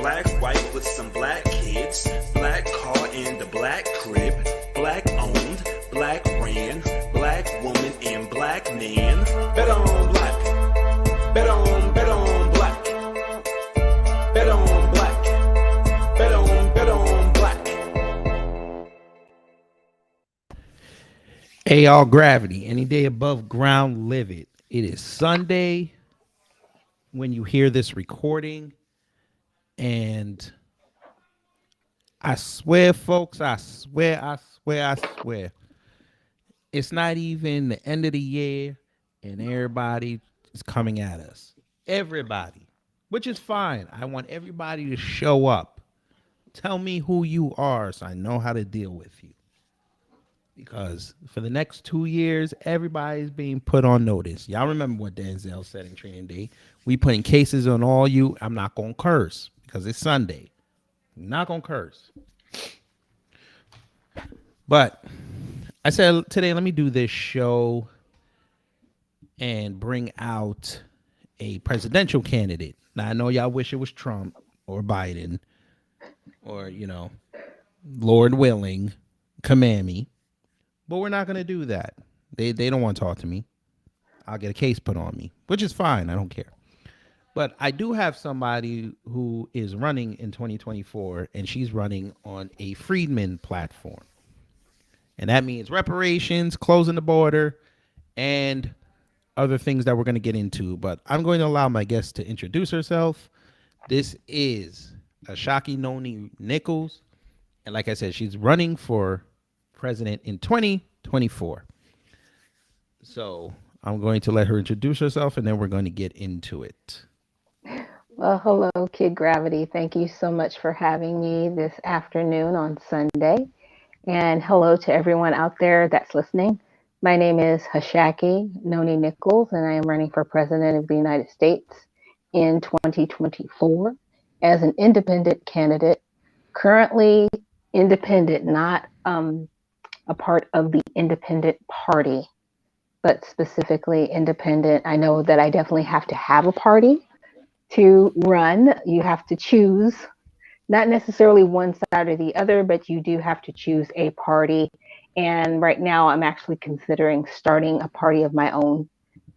black wife with some black kids, black car and a black crib, black owned, black ran, black woman and black man. Bet on black, bet on black, bet on black, bet on black. Hey, y'all, gravity. Any day above ground, live it. It is Sunday when you hear this recording. And I swear, folks, I swear. It's not even the end of the year and everybody is coming at us. Everybody, which is fine. I want everybody to show up. Tell me who you are so I know how to deal with you. Because for the next 2 years, everybody's being put on notice. Y'all remember what Denzel said in Training Day. We putting cases on all you. I'm not going to curse because it's Sunday. I'm not going to curse. But I said today, let me do this show and bring out a presidential candidate. Now, I know y'all wish it was Trump or Biden or, Lord willing, command me. But we're not going to do that. They don't want to talk to me. I'll get a case put on me, which is fine. I don't care. But I do have somebody who is running in 2024, and she's running on a Freedman platform. And that means reparations, closing the border, and other things that we're going to get into. But I'm going to allow my guest to introduce herself. This is Ashaki Noni Nichols. And like I said, she's running for president in 2024. So I'm going to let her introduce herself, and then we're going to get into it. Well, hello, Kid Gravity. Thank you so much for having me this afternoon on Sunday. And hello to everyone out there that's listening. My name is Ashaki Noni Nichols, and I am running for president of the United States in 2024 as an independent candidate. Currently independent, not a part of the independent party, but specifically independent. I know that I definitely have to have a party to run. You have to choose, not necessarily one side or the other, but you do have to choose a party. And right now I'm actually considering starting a party of my own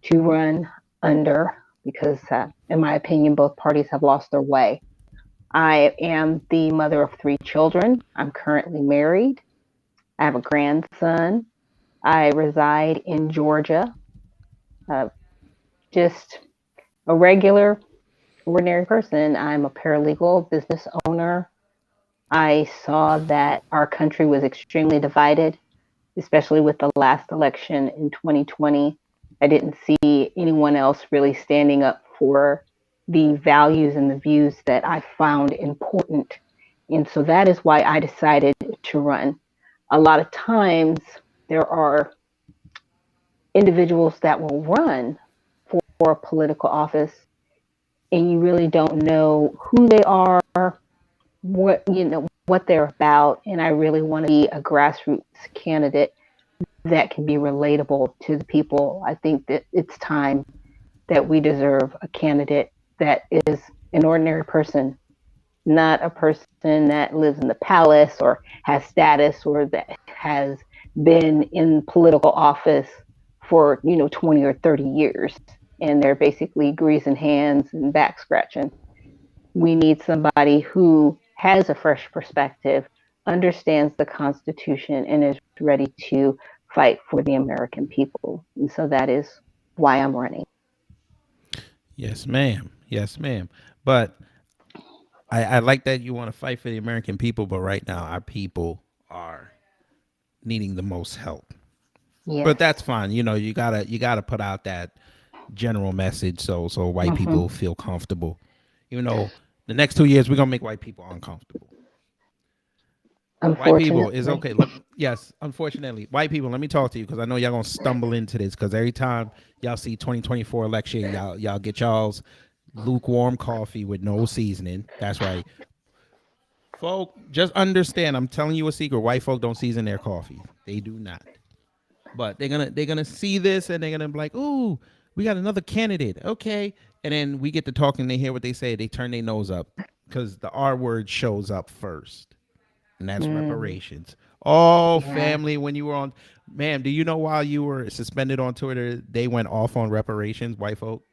to run under, because in my opinion, both parties have lost their way. I am the mother of 3 children. I'm currently married. I have a grandson. I reside in Georgia. Just a regular, ordinary person. I'm a paralegal, business owner. I saw that our country was extremely divided, especially with the last election in 2020. I didn't see anyone else really standing up for the values and the views that I found important. And so that is why I decided to run. A lot of times there are individuals that will run for a political office and you really don't know who they are, what they're about. And I really want to be a grassroots candidate that can be relatable to the people. I think that it's time that we deserve a candidate that is an ordinary person, not a person that lives in the palace or has status or that has been in political office for 20 or 30 years and they're basically greasing hands and back scratching. We need somebody who has a fresh perspective, understands the Constitution, and is ready to fight for the American people. And so that is why I'm running. Yes, ma'am. Yes, ma'am. But I like that you want to fight for the American people, but right now our people are needing the most help. Yes. But that's fine. You gotta put out that general message so white people feel comfortable. The next 2 years we're gonna make white people uncomfortable. White people is okay. Yes, unfortunately, white people. Let me talk to you because I know y'all gonna stumble into this because every time y'all see 2024 election, y'all get y'all's lukewarm coffee with no seasoning. That's right, folk. Just understand. I'm telling you a secret. White folk don't season their coffee. They do not. But they're gonna see this and they're gonna be like, "Ooh, we got another candidate." Okay, and then we get to talking. They hear what they say. They turn their nose up. because the R word shows up first, and that's Mm, reparations. Oh, yeah. family, when you were on, ma'am, do you know while you were suspended on Twitter, they went off on reparations, white folk?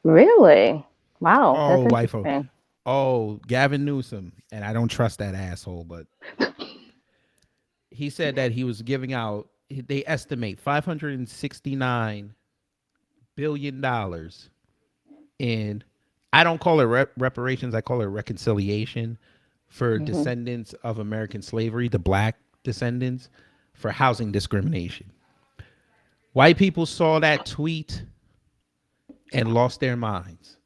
Really? Wow, Oh, that's white folk. interesting. Oh, Gavin Newsom, and I don't trust that asshole, but he said that he was giving out. They estimate $569 billion in. I don't call it reparations. I call it reconciliation for Hmm. descendants of American slavery, the black descendants, for housing discrimination. White people saw that tweet and lost their minds.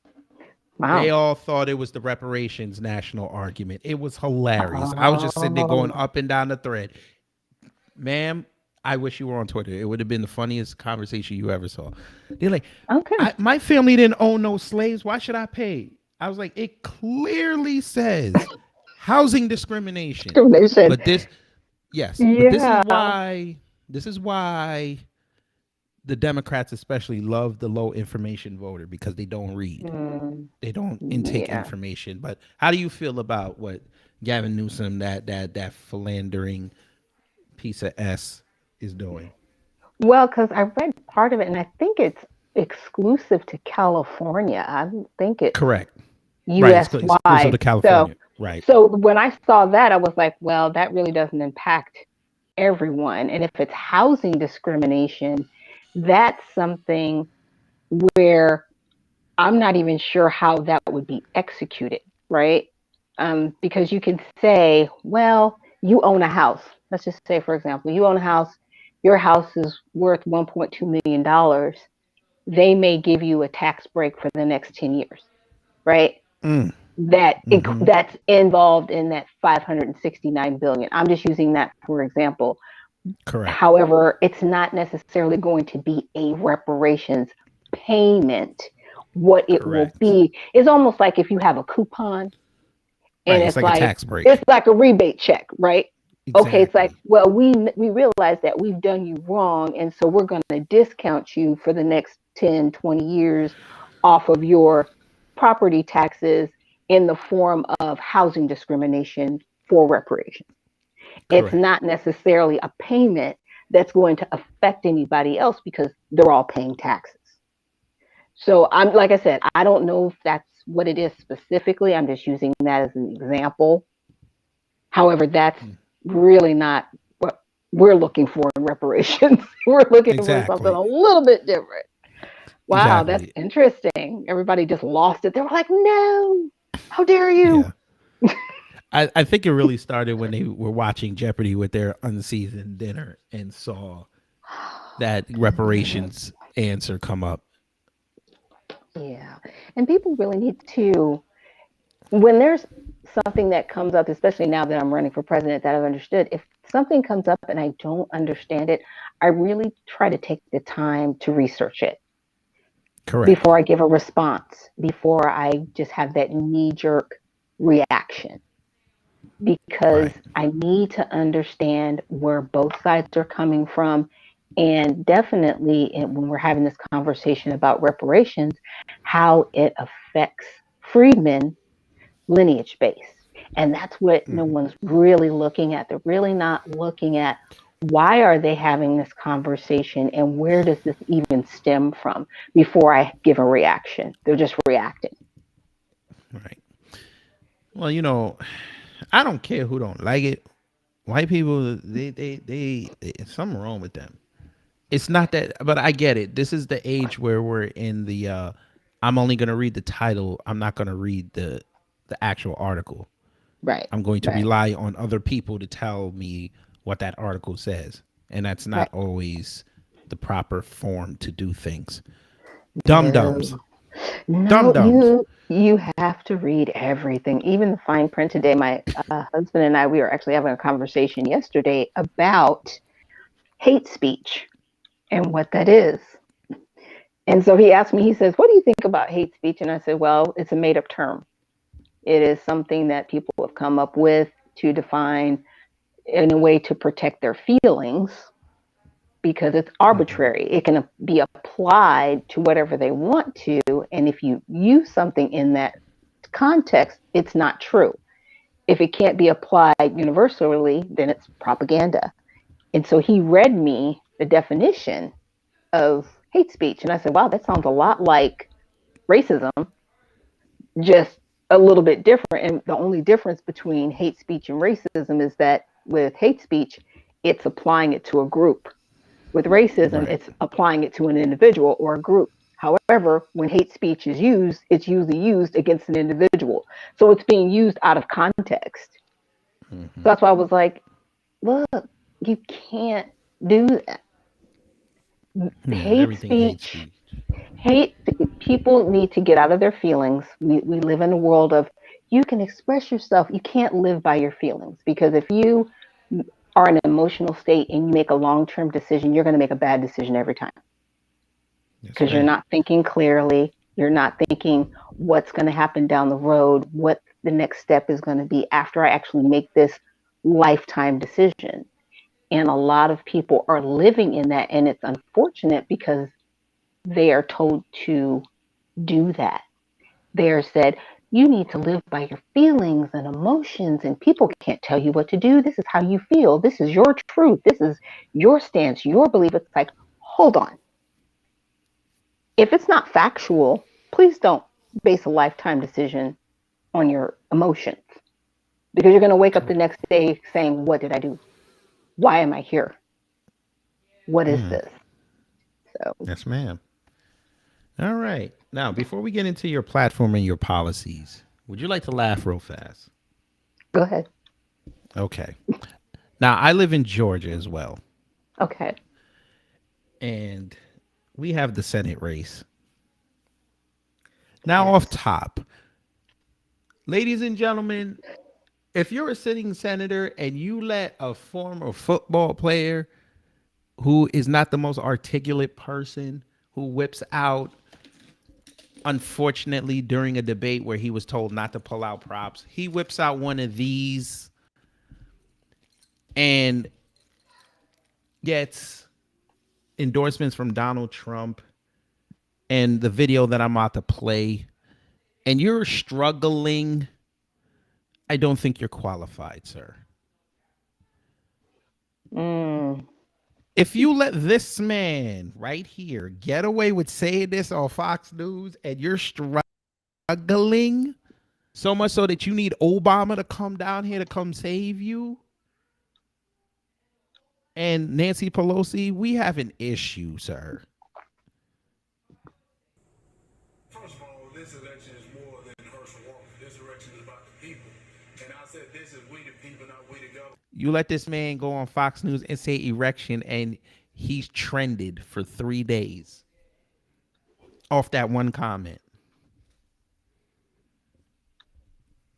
They Wow. all thought it was the reparations national argument. It was hilarious. I was just sitting there going Oh, up and down the thread. Ma'am, I wish you were on Twitter. It would have been the funniest conversation you ever saw. They're like, okay. my family didn't own no slaves. Why should I pay? I was like, it clearly says housing discrimination. Discrimination. But this, yes, but Yeah. this is why the Democrats especially love the low information voter, because they don't read. Mm, They don't intake yeah. information. But how do you feel about what Gavin Newsom, that philandering piece of S, is doing? Well, because I read part of it, and I think it's exclusive to California. I don't think it's Correct. Right. U.S. Exclusive wide. to California. Right. So when I saw that, I was like, well, that really doesn't impact everyone. And if it's housing discrimination, that's something where I'm not even sure how that would be executed, right? Because you can say, well, you own a house. Let's just say, for example, you own a house, your house is worth $1.2 million. They may give you a tax break for the next 10 years, right? Mm. That Mm-hmm. that's involved in that 569 billion. I'm just using that for example. Correct. However, it's not necessarily going to be a reparations payment. What it will Correct. be is almost like if you have a coupon and Right. It's like a tax break. it's like a rebate check, right? Okay, it's like, Exactly. well, we realize that we've done you wrong, and so we're going to discount you for the next 10, 20 years off of your property taxes in the form of housing discrimination for reparations. It's Correct. not necessarily a payment that's going to affect anybody else because they're all paying taxes. So I'm like I said, I don't know if that's what it is specifically. I'm just using that as an example. However, that's Mm. really not what we're looking for in reparations. We're looking for something Exactly. a little bit different. Wow, that's Exactly. interesting. Everybody just lost it. They were like, no, how dare you? Yeah. I think it really started when they were watching Jeopardy with their unseasoned dinner and saw that reparations answer come up. Yeah. And people really need to, when there's something that comes up, especially now that I'm running for president, that I've understood, if something comes up and I don't understand it, I really try to take the time to research it Correct. before I give a response, before I just have that knee jerk reaction, because Right. I need to understand where both sides are coming from. And definitely, when we're having this conversation about reparations, how it affects freedmen lineage based. And that's what no Mm-hmm. one's really looking at. They're really not looking at why are they having this conversation and where does this even stem from before I give a reaction. They're just reacting. Right. Well, I don't care who don't like it. White people, something wrong with them. It's not that, but I get it. This is the age where we're in the. I'm only gonna read the title. I'm not gonna read the actual article. Right. I'm going to Right. rely on other people to tell me what that article says, and that's Right. not always the proper form to do things. Dum dums, No. dum No, dums. you have to read everything, even the fine print today. My husband and I, we were actually having a conversation yesterday about hate speech and what that is. And so he asked me, he says, what do you think about hate speech? And I said, well, it's a made up term. It is something that people have come up with to define in a way to protect their feelings because it's Mm-hmm. arbitrary. It can be applied to whatever they want to. And if you use something in that context, it's not true. If it can't be applied universally, then it's propaganda. And so he read me the definition of hate speech. And I said, wow, that sounds a lot like racism, just a little bit different. And the only difference between hate speech and racism is that with hate speech, it's applying it to a group. With racism, Right. it's applying it to an individual or a group. However, when hate speech is used, it's usually used against an individual. So it's being used out of context. So that's why I was like, look, you can't do that. Yeah, Hate everything hate speech, speech. hate, people need to get out of their feelings. We live in a world of you can express yourself. You can't live by your feelings because if you are in an emotional state and you make a long term decision, you're going to make a bad decision every time Yes, because you're ma'am. not thinking clearly. You're not thinking what's going to happen down the road, what the next step is going to be after I actually make this lifetime decision. And a lot of people are living in that. And it's unfortunate because they are told to do that. They're said, you need to live by your feelings and emotions, and people can't tell you what to do. This is how you feel. This is your truth. This is your stance, your belief. It's like, hold on. If it's not factual, please don't base a lifetime decision on your emotions because you're going to wake up the next day saying, what did I do? Why am I here? What is Mm, this? So yes, ma'am. All right. Now, before we get into your platform and your policies, would you like to laugh real fast? go ahead. Okay. Now, I live in Georgia as well, Okay. and we have the Senate race. Now, Yes. off top, ladies and gentlemen, if you're a sitting senator and you let a former football player who is not the most articulate person who whips out, unfortunately, during a debate where he was told not to pull out props, he whips out one of these and gets endorsements from Donald Trump and the video that I'm about to play, and you're struggling, I don't think you're qualified, sir. Mm. If you let this man right here get away with saying this on Fox News and you're struggling so much so that you need Obama to come down here to come save you and Nancy Pelosi, we have an issue, sir. First of all, this election is more than Herschel Walker. This election is about the people. And I said, this is we the people, not we the government. You let this man go on Fox News and say erection, and he's trended for 3 days off that one comment.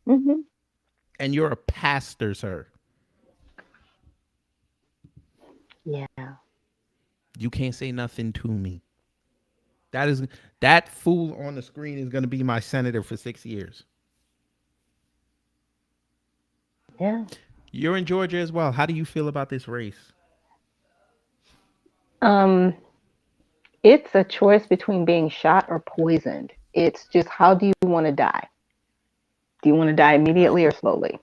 Mm-hmm. And you're a pastor, sir. Yeah. You can't say nothing to me. That fool on the screen is going to be my senator for 6 years. Yeah. You're in Georgia as well. How do you feel about this race? Um, it's a choice between being shot or poisoned. It's just how do you want to die? Do you want to die Right. immediately or slowly?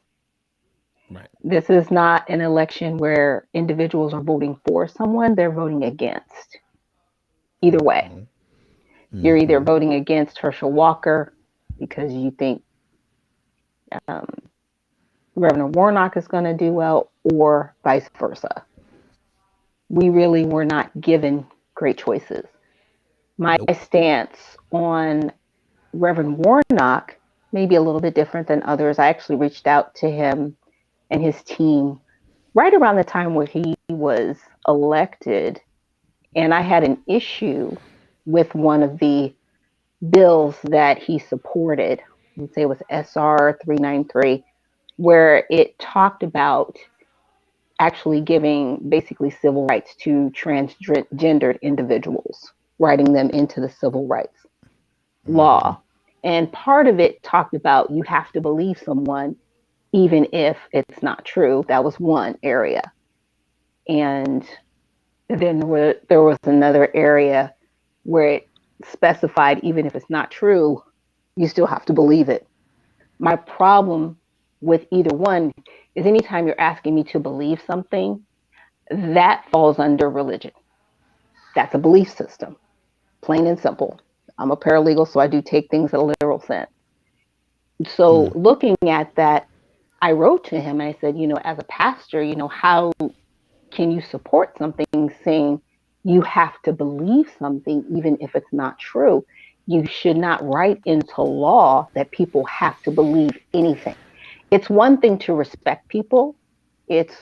Right. This is not an election where individuals are voting for someone, they're voting against. Either way, you're either Mm-hmm. voting against Herschel Walker because you think um, Reverend Warnock is going to do well, or vice versa. We really were not given great choices. My Nope. stance on Reverend Warnock may be a little bit different than others. I actually reached out to him and his team right around the time where he was elected, and I had an issue with one of the bills that he supported. Let's say it was SR 393, where it talked about actually giving basically civil rights to transgendered individuals, writing them into the civil rights Mm-hmm. law. And part of it talked about you have to believe someone even if it's not true. That was one area. And then there was another area where it specified even if it's not true, you still have to believe it. My problem with either one is anytime you're asking me to believe something, that falls under religion. That's a belief system, plain and simple. I'm a paralegal, so I do take things in a literal sense. So Mm. looking at that, I wrote to him and I said, as a pastor, how can you support something saying you have to believe something even if it's not true? You should not write into law that people have to believe anything. It's one thing to respect people. It's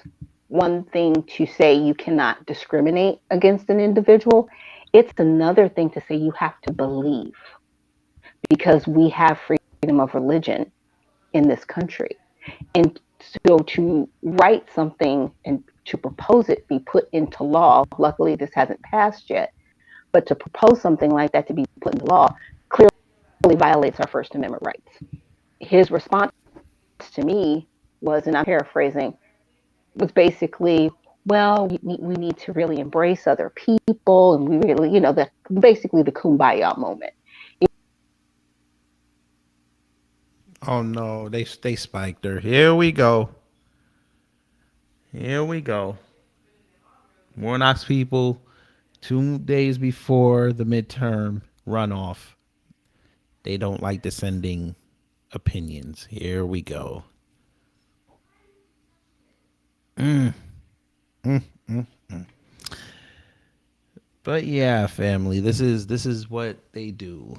one thing to say you cannot discriminate against an individual. It's another thing to say you have to believe because we have freedom of religion in this country. And so to write something and to propose it be put into law, luckily this hasn't passed yet, but to propose something like that to be put into law clearly violates our First Amendment rights. His response to me was, and I'm paraphrasing, was basically, well, we need to really embrace other people, and we really, basically the kumbaya moment. Oh no, they spiked her. Here we go. Here we go. Warnock's people, 2 days before the midterm runoff, they don't like dissenting opinions. Here we go. But yeah, family, this is what they do,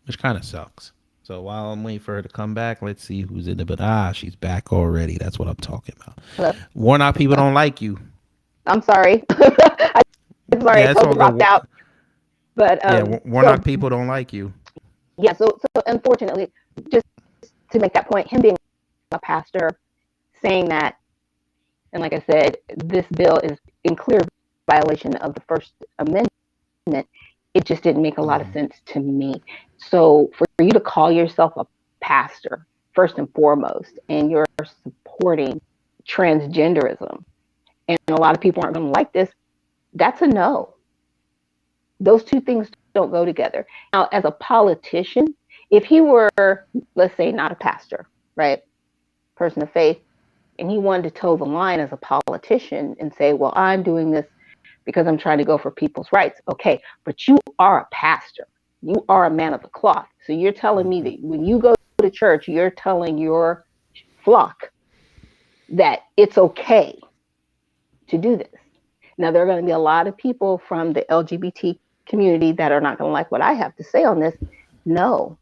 which kind of sucks. So while I'm waiting for her to come back, let's see who's in it. But she's back already. That's what I'm talking about. Hello? Warnock people don't like you. I'm sorry. I'm sorry, Yeah, I it's all totally dropped good. out. But Yeah, so Warnock people don't like you. yeah, so unfortunately, just to make that point, him being a pastor saying that, and like I said, this bill is in clear violation of the First Amendment. It just didn't make a lot of sense to me. So for you to call yourself a pastor, first and foremost, and you're supporting transgenderism, and a lot of people aren't going to like this, that's a no. Those two things don't go together. Now, as a politician, if he were, let's say, not a pastor, right, person of faith, and he wanted to toe the line as a politician and say, well, I'm doing this because I'm trying to go for people's rights. Okay, but you are a pastor. You are a man of the cloth. So you're telling me that when you go to church, you're telling your flock that it's okay to do this. Now, there are going to be a lot of people from the LGBT community that are not going to like what I have to say on this. No,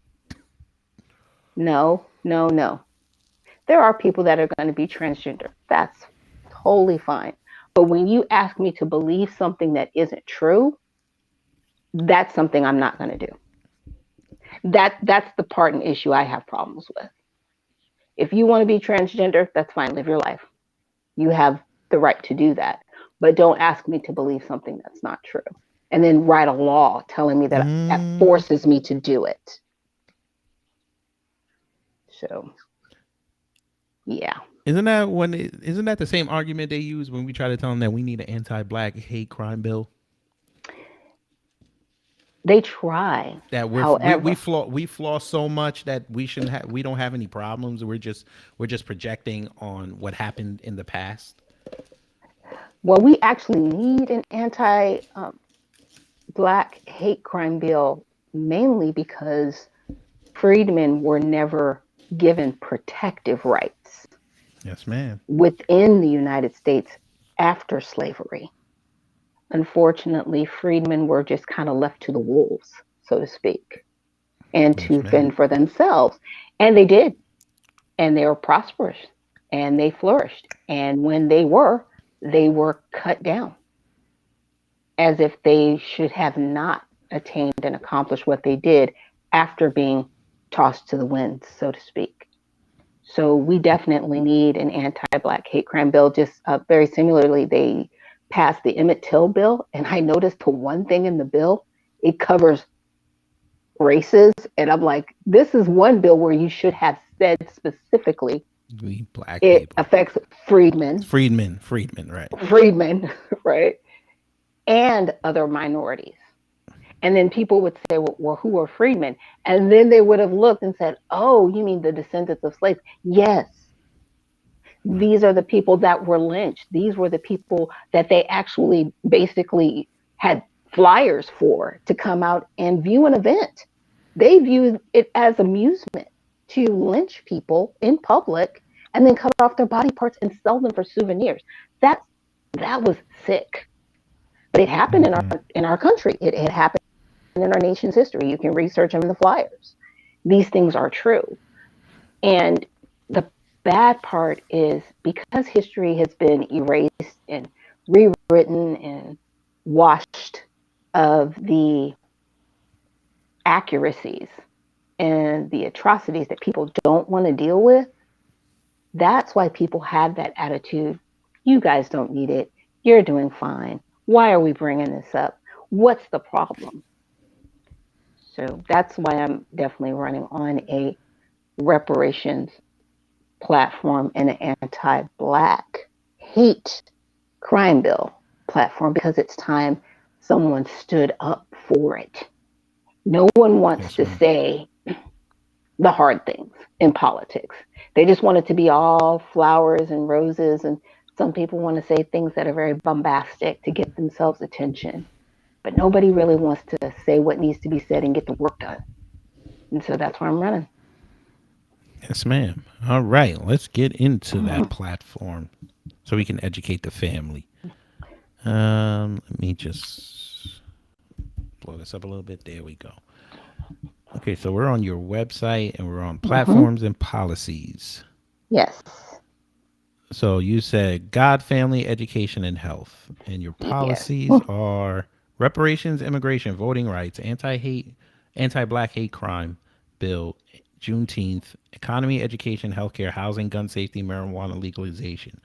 no, no, no. There are people that are going to be transgender. That's totally fine. But when you ask me to believe something that isn't true, that's something I'm not going to do. That's the part and issue I have problems with. If you want to be transgender, that's fine. Live your life. You have the right to do that. But don't ask me to believe something that's not true. And then write a law telling me that forces me to do it. So, yeah. Isn't that the same argument they use when we try to tell them that we need an anti-black hate crime bill? They try. That However, we flaw so much that we don't have any problems. We're just projecting on what happened in the past. well, we actually need an anti-black hate crime bill mainly because freedmen were never given protective rights Yes, ma'am. within the United States after slavery. Unfortunately, freedmen were just kind of left to the wolves, so to speak, and Yes, to ma'am. fend for themselves. And they did. And they were prosperous and they flourished. And when they were cut down as if they should have not attained and accomplished what they did after being tossed to the winds, so to speak. So we definitely need an anti-black hate crime bill. Just very similarly, they passed the Emmett Till bill, and I noticed the one thing in the bill, it covers races, and I'm like, this is one bill where you should have said specifically We black it people. affects freedmen, Freedmen, right? freedmen, right, and other minorities. And then people would say, well, who are freedmen? And then they would have looked and said, oh, you mean the descendants of slaves? Yes. Right. These are the people that were lynched. These were the people that they actually basically had flyers for to come out and view an event. They viewed it as amusement to lynch people in public and then cut off their body parts and sell them for souvenirs. That that was sick. But it happened in our country. It happened in our nation's history. You can research them in the flyers. These things are true. And the bad part is because history has been erased and rewritten and washed of the accuracies and the atrocities that people don't want to deal with, that's why people have that attitude. You guys don't need it. You're doing fine. Why are we bringing this up? What's the problem? So that's why I'm definitely running on a reparations platform and an anti-Black hate crime bill platform because it's time someone stood up for it. No one wants Yes, to ma'am. say the hard things in politics. They just want it to be all flowers and roses, and some people want to say things that are very bombastic to get themselves attention. But nobody really wants to say what needs to be said and get the work done. And so that's where I'm running. Yes, ma'am. All right, let's get into that platform so we can educate the family. Let me just blow this up a little bit. There we go. Okay, so we're on your website and we're on Mm-hmm. platforms and policies. Yes. So you said God, family, education, and health. And your Yes. policies are reparations, immigration, voting rights, anti-black hate crime bill, Juneteenth, economy, education, healthcare, housing, gun safety, marijuana legalization.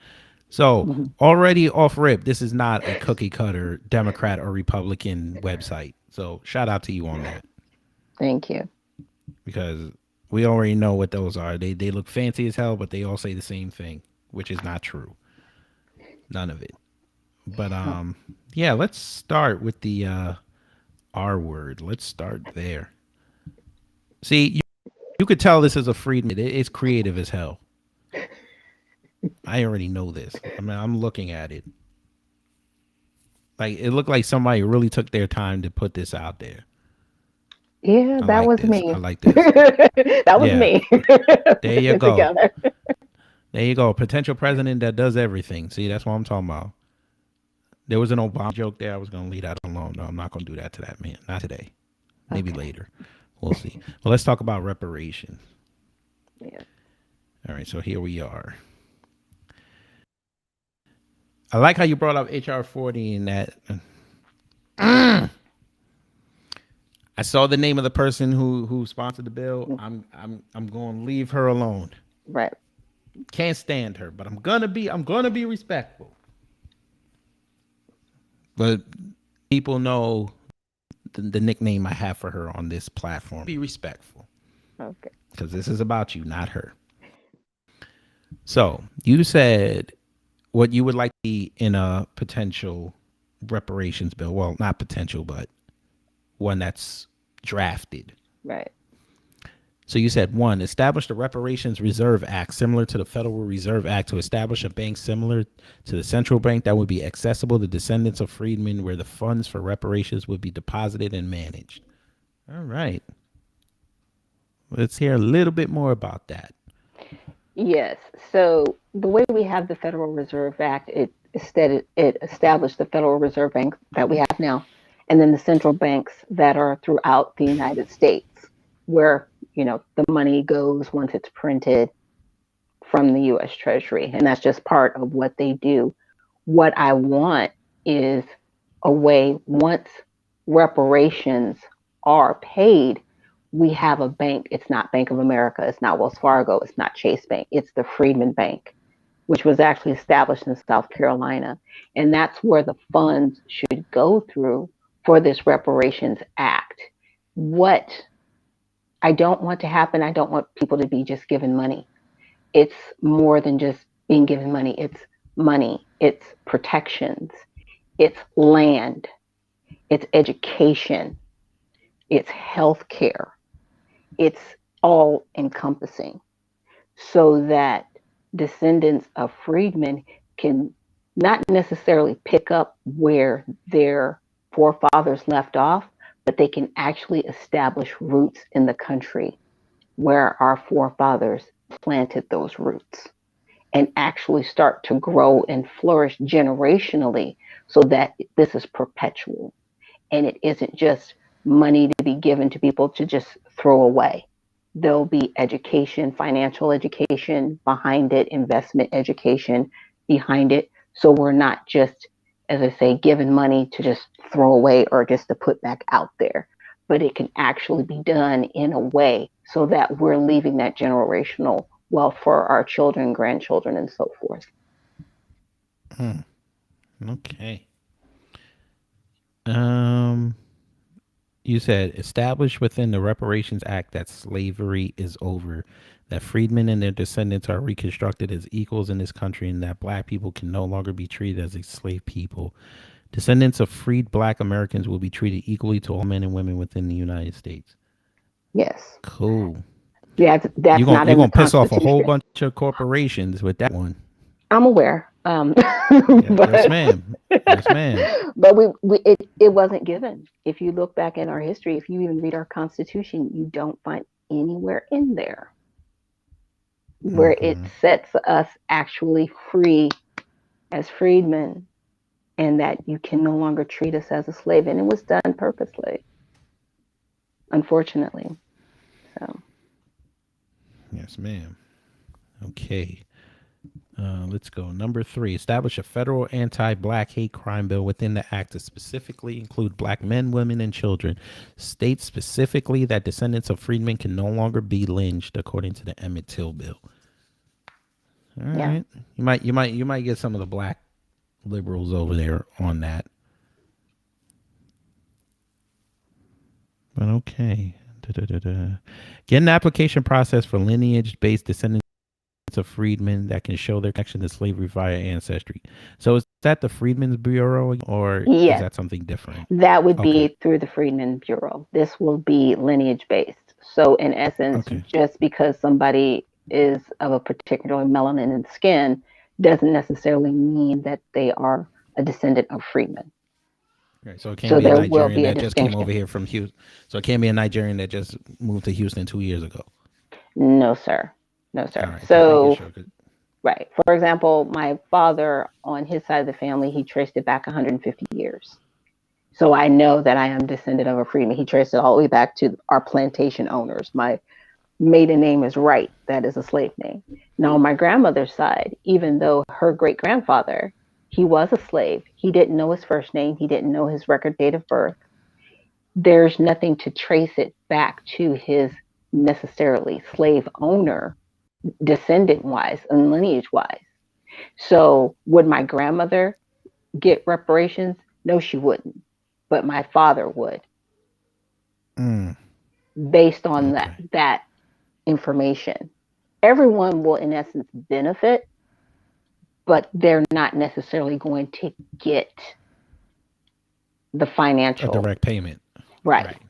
So Mm-hmm. already off rip, this is not a cookie cutter Democrat or Republican website. So shout out to you on that Thank you. because we already know what those are. They look fancy as hell, but they all say the same thing, which is not true. None of it. But Oh, yeah, let's start with the R word. Let's start there. See, you could tell this is a freedom. It's creative as hell. I already know this. I mean, I'm looking at it. Like it looked like somebody really took their time to put this out there. yeah, I that like was this. I me. like this. That was Yeah, me. there Putting you it go. together. There you go. Potential president that does everything. See, that's what I'm talking about. There was an Obama joke there. I was gonna leave that alone. No, I'm not gonna do that to that man. Not today. Maybe Okay. later. We'll see. Well, let's talk about reparations. Yeah. All right, so here we are. I like how you brought up HR 40 and that. I saw the name of the person who sponsored the bill. I'm going to leave her alone. Right. Can't stand her, but I'm gonna be respectful. But people know the nickname I have for her on this platform. Be respectful Okay. because this is about you, not her. So you said what you would like to see in a potential reparations bill. Well, not potential, but one that's drafted. Right. So you said one, establish the Reparations Reserve Act similar to the Federal Reserve Act to establish a bank similar to the central bank that would be accessible to descendants of freedmen where the funds for reparations would be deposited and managed. All right. Let's hear a little bit more about that. Yes. So the way we have the Federal Reserve Act, it established the Federal Reserve Bank that we have now, and then the central banks that are throughout the United States, where the money goes once it's printed from the U.S. Treasury, and that's just part of what they do. What I want is a way once reparations are paid, we have a bank. It's not Bank of America. It's not Wells Fargo. It's not Chase Bank. It's the Freedman Bank, which was actually established in South Carolina. And that's where the funds should go through for this Reparations Act. What I don't want to happen, I don't want people to be just given money. It's more than just being given money, it's protections, it's land, it's education, it's health care, it's all encompassing, so that descendants of freedmen can not necessarily pick up where their forefathers left off, but they can actually establish roots in the country where our forefathers planted those roots, and actually start to grow and flourish generationally, so that this is perpetual and it isn't just money to be given to people to just throw away. There'll be education, financial education behind it, investment education behind it. So we're not just, as I say, giving money to just throw away or just to put back out there, but it can actually be done in a way so that we're leaving that generational wealth for our children, grandchildren, and so forth. Okay. Um, you said established within the Reparations Act that slavery is over, that freedmen and their descendants are reconstructed as equals in this country, and that black people can no longer be treated as enslaved people. Descendants of freed black Americans will be treated equally to all men and women within the United States. Yes. Cool. Yeah, You're that's gonna not you're in the gonna piss off a whole Constitution. bunch of corporations with that one. I'm aware. Yeah, yes, But ma'am. Yes, ma'am. but it wasn't given. If you look back in our history, if you even read our Constitution, you don't find anywhere in there where it Mm-hmm. sets us actually free as freedmen, and that you can no longer treat us as a slave. And it was done purposely, unfortunately. So Yes, ma'am. Okay. Let's go. Number 3, establish a federal anti-black hate crime bill within the act to specifically include black men, women, and children. State specifically that descendants of freedmen can no longer be lynched, according to the Emmett Till bill. All yeah. right. You might get some of the black liberals over there on that. But okay. Da-da-da-da. Get an application process for lineage-based descendants of freedmen that can show their connection to slavery via ancestry. So is that the Freedmen's Bureau or is Yes, that something different? that would Okay. be through the Freedmen Bureau. This will be lineage based. So, in essence, Okay. just because somebody is of a particular melanin in skin doesn't necessarily mean that they are a descendant of freedmen. Right. So it can't So, be a there will Nigerian be a that just came over distinction. here from Houston. So it can't be a Nigerian that just moved to Houston 2 years ago. No, sir. No, All sir. right. Just making So, sure. right. For example, my father, on his side of the family, he traced it back 150 years. So I know that I am descendant of a freedman. He traced it all the way back to our plantation owners. My maiden name is Wright. That is a slave name. Now, on my grandmother's side, even though her great grandfather, he was a slave, he didn't know his first name, he didn't know his record date of birth. There's nothing to trace it back to his necessarily slave owner, descendant wise and lineage wise. So, would my grandmother get reparations? No, she wouldn't. But my father would, Mm, based on okay. that information. Everyone will, in essence, benefit, but they're not necessarily going to get the A financial. direct payment. Right. Right.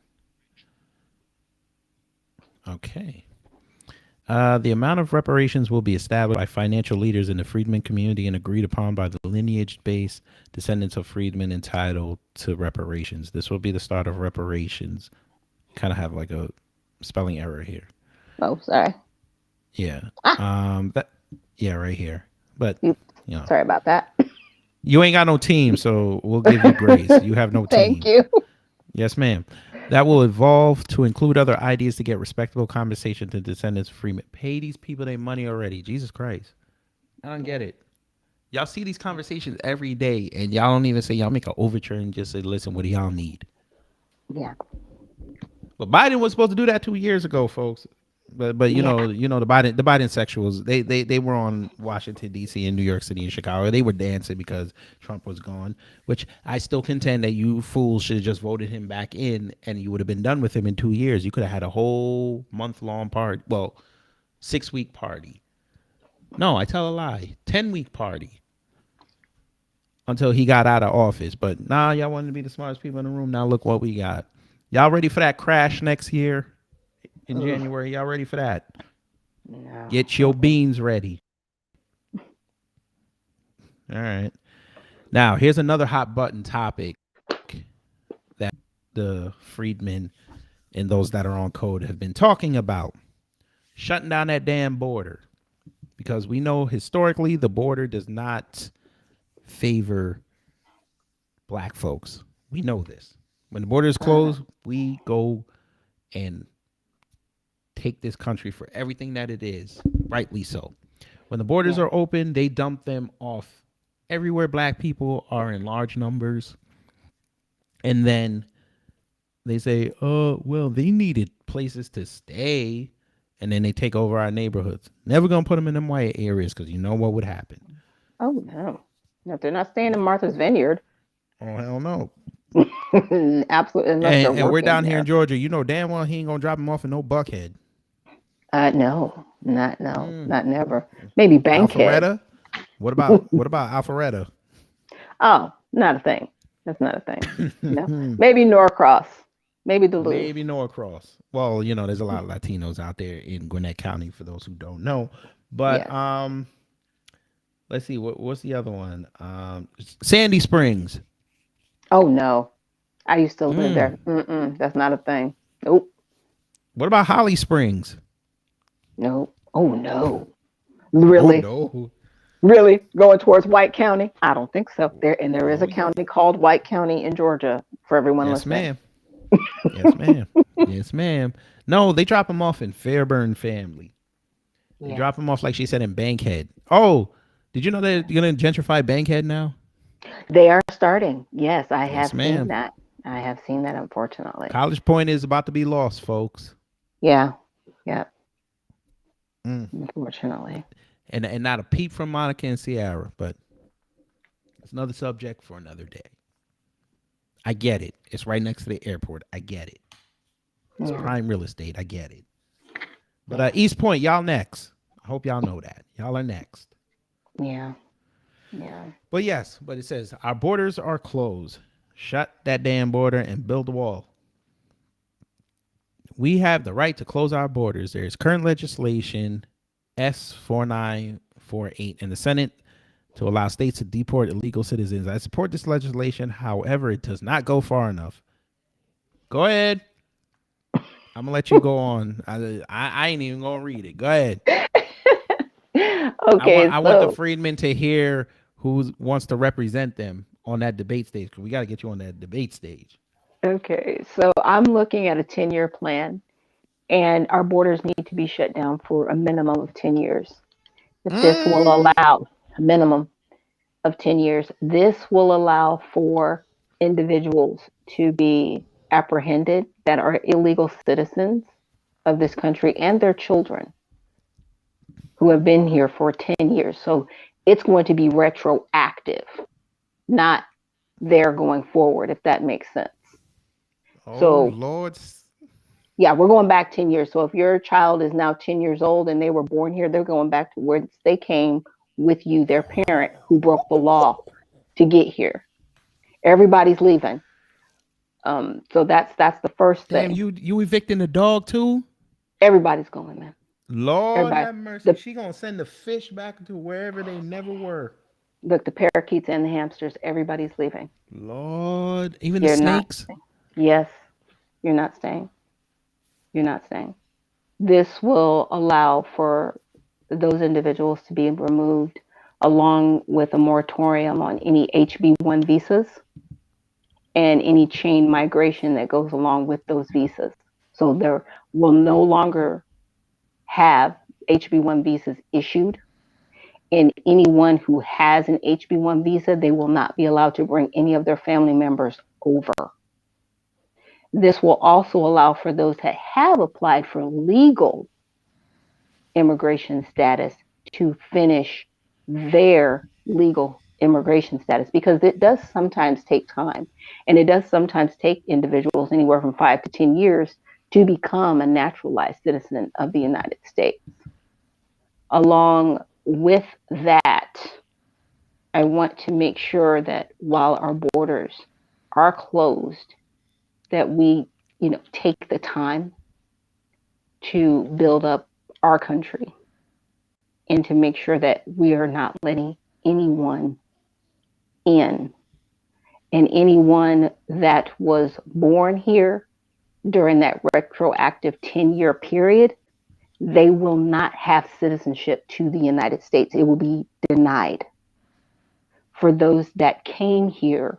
Okay. The amount of reparations will be established by financial leaders in the freedmen community and agreed upon by the lineage-based descendants of freedmen entitled to reparations. This will be the start of reparations. Kind of have like a spelling error here. Oh, sorry. Yeah. Ah, That. Yeah, right here. But you, you know, sorry about that. you ain't got no team, so we'll give you grace. You have no Thank team. you. Yes, ma'am. That will evolve to include other ideas to get respectable compensation to descendants of freemen. Pay these people their money already. Jesus Christ. I don't get it. Y'all see these conversations every day, and y'all don't even say y'all make an overture and just say, listen, what do y'all need? Yeah. But Biden was supposed to do that 2 years ago, folks. But Yeah. the Biden sexuals, they were on Washington D.C. and New York City and Chicago. They were dancing because Trump was gone, which I still contend that you fools should have just voted him back in, and you would have been done with him in 2 years. You could have had a whole month-long party, well, 6-week party. No, I tell a lie, 10-week party until he got out of office. But nah, y'all wanted to be the smartest people in the room. Now look what we got. Y'all ready for that crash next year in Ugh, January? Y'all ready for that? no. Get your beans ready. All right. Now, here's another hot button topic that the freedmen and those that are on code have been talking about: shutting down that damn border. Because we know historically the border does not favor black folks. We know this. When the border is Uh, closed, we go and take this country for everything that it is, rightly so. When the borders yeah. are open, they dump them off everywhere black people are in large numbers. And then they say, oh, well, they needed places to stay. And then they take over our neighborhoods. Never going to put them in them white areas because you know what would happen. Oh no. No, if they're not staying in Martha's Vineyard, Oh, hell no. absolutely, unless they're And we're working down here in there. Georgia. You know damn well he ain't going to drop him off in no Buckhead. No, no, Mm. not never. Maybe Bankhead. Alpharetta? What about Alpharetta? Oh, not a thing. That's not a thing. No, maybe Norcross, maybe Duluth. Maybe Norcross. Well, there's a lot of Latinos out there in Gwinnett County for those who don't know. But Yes. let's see what's the other one? Sandy Springs. Oh no, I used to live Mm. there. Mm-mm, that's not a thing. Nope, What about Holly Springs? nope. Oh no, Oh really, no. really going towards White County? I don't think so. There is Oh a yeah. county called White County in Georgia for everyone Yes, listening. ma'am. Yes, ma'am. Yes, ma'am. No, they drop them off in Fairburn Family. They Yes, drop them off like she said in Bankhead. Oh, did you know they're gonna gentrify Bankhead now? they are starting. Yes, I Yes, have seen ma'am. that. I have seen that. Unfortunately, College Point is about to be lost, folks. yeah, yeah. Mm. Unfortunately, And not a peep from Monica and Sierra, but it's another subject for another day. I get it. It's right next to the airport. I get it. It's yeah, prime real estate. I get it. But yeah, East Point, y'all next. I hope y'all know that. Y'all are next. yeah, yeah. But yes, but it says our borders are closed. Shut that damn border and build a wall. We have the right to close our borders. There is current legislation S4948 in the Senate to allow states to deport illegal citizens. I support this legislation. However, it does not go far enough. Go ahead. I'm gonna let you go on. I ain't even gonna read it. Go ahead. I want Okay, I want the so freedmen to hear who wants to represent them on that debate stage because we got to get you on that debate stage. so I'm looking at a 10-year plan, and our borders need to be shut down for a minimum of 10 years. If this will Mm. allow a minimum of 10 years, this will allow for individuals to be apprehended that are illegal citizens of this country and their children who have been here for 10 years. So it's going to be retroactive, not there going forward, if that makes sense. Oh So, Lord. yeah, we're going back 10 years. So if your child is now 10 years old and they were born here, they're going back to where they came with you, their parent who broke the law to get here. Everybody's leaving. So that's the first Damn, thing. you evicting the dog too? Everybody's going, man. Lord Everybody. have mercy. The She gonna send the fish back to wherever they never were. Look, the parakeets and the hamsters, everybody's leaving. Lord, even the You're not. snakes. Yes, you're not staying. You're not staying. This will allow for those individuals to be removed along with a moratorium on any HB1 visas and any chain migration that goes along with those visas. So there will no longer have HB1 visas issued. And anyone who has an HB1 visa, they will not be allowed to bring any of their family members over. This will also allow for those that have applied for legal immigration status to finish their legal immigration status because it does sometimes take time and it does sometimes take individuals anywhere from 5 to 10 years to become a naturalized citizen of the United States. Along with that, I want to make sure that while our borders are closed, that we take the time to build up our country and to make sure that we are not letting anyone in. And anyone that was born here during that retroactive 10-year period, they will not have citizenship to the United States. It will be denied. For those that came here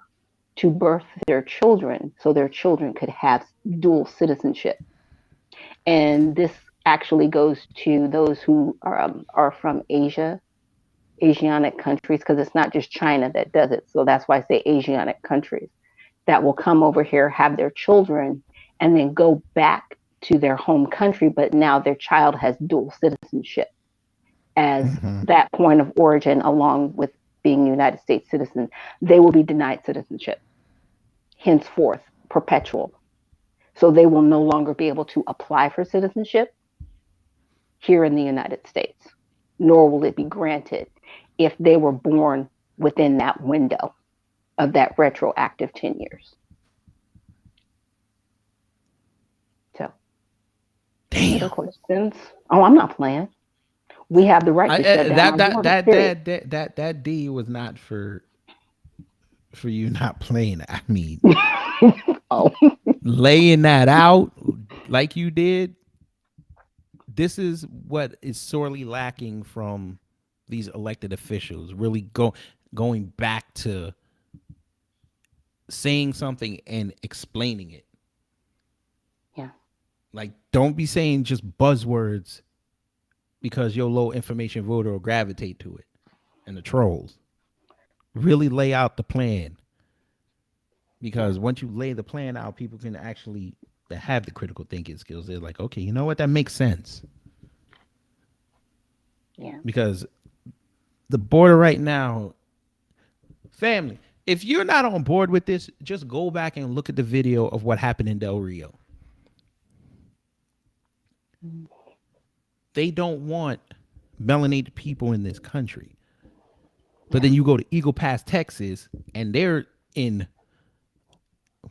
to birth their children so their children could have dual citizenship. And this actually goes to those who are from Asianic countries, because it's not just China that does it. So that's why I say Asianic countries that will come over here, have their children, and then go back to their home country, but now their child has dual citizenship as that point of origin, along with being United States citizens. They will be denied citizenship, henceforth, perpetual. So they will no longer be able to apply for citizenship here in the United States, nor will it be granted if they were born within that window of that retroactive 10 years. So, Damn. other questions? Oh, I'm not playing. We have the right to shut down our borders, period. That D was not for you not playing. I mean, Oh, laying that out like you did. This is what is sorely lacking from these elected officials. Really going back to saying something and explaining it. yeah. Like, don't be saying just buzzwords because your low information voter will gravitate to it, and the trolls. Really lay out the plan, because once you lay the plan out, people can actually have the critical thinking skills. They're like, okay, you know what? That makes sense. Yeah. Because the border right now, family, if you're not on board with this, just go back and look at the video of what happened in Del Rio. They don't want melanated people in this country. But then you go to Eagle Pass, Texas, and they're in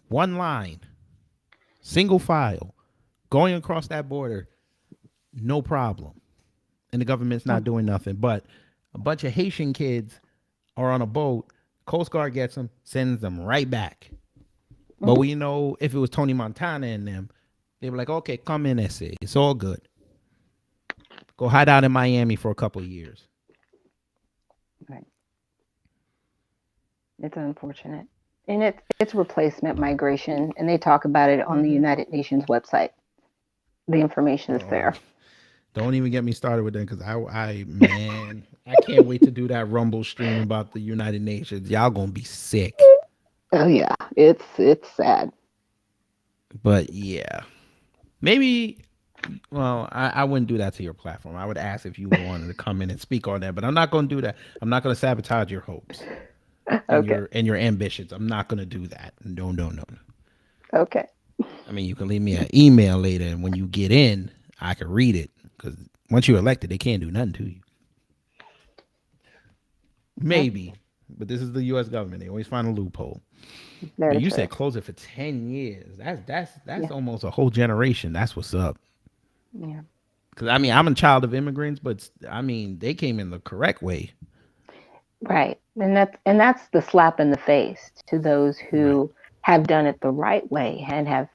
one line, single file, going across that border, no problem. And the government's not doing nothing. But a bunch of Haitian kids are on a boat. Coast Guard gets them, sends them right back. But we know if it was Tony Montana and them, they were like, okay, come in, SA. It's all good. Go hide out in Miami for a couple of years. Right. It's unfortunate. And it's replacement migration, and they talk about it on the United Nations website. The information is there. Don't even get me started with that, because I can't wait to do that Rumble stream about the United Nations. Y'all gonna be sick. Oh yeah, it's sad. But yeah, maybe. Well, I wouldn't do that to your platform. I would ask if you wanted to come in and speak on that, but I'm not going to do that. I'm not going to sabotage your hopes and your ambitions. I'm not going to do that. No. Okay. I mean, you can leave me an email later, and when you get in, I can read it, because once you're elected, they can't do nothing to you. Maybe, but this is the U.S. government. They always find a loophole. But you said close it for 10 years. That's almost a whole generation. That's what's up. Yeah. Because, I mean, I'm a child of immigrants, but, I mean, they came in the correct way. Right. And that's the slap in the face to those who have done it the right way and have,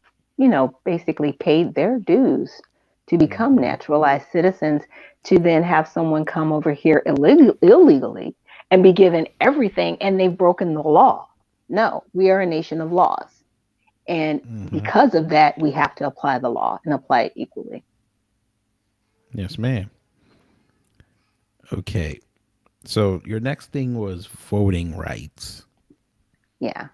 basically paid their dues to become naturalized citizens, to then have someone come over here illegally and be given everything, and they've broken the law. No, we are a nation of laws. And because of that, we have to apply the law and apply it equally. Yes, ma'am. Okay. So your next thing was voting rights. Yeah.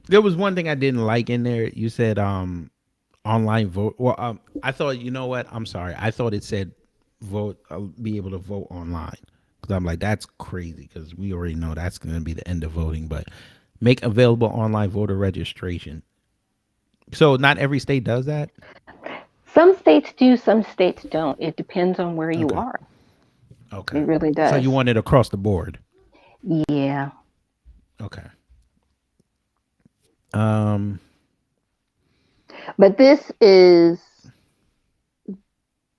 There was one thing I didn't like in there. You said online vote. Well, I thought, you know what? I'm sorry. I thought it said vote, be able to vote online. Because I'm like, that's crazy, because we already know that's going to be the end of voting. But make available online voter registration. So not every state does that? Some states do, some states don't. It depends on where you are. Okay. It really does. So you want it across the board? Yeah. Okay. But this is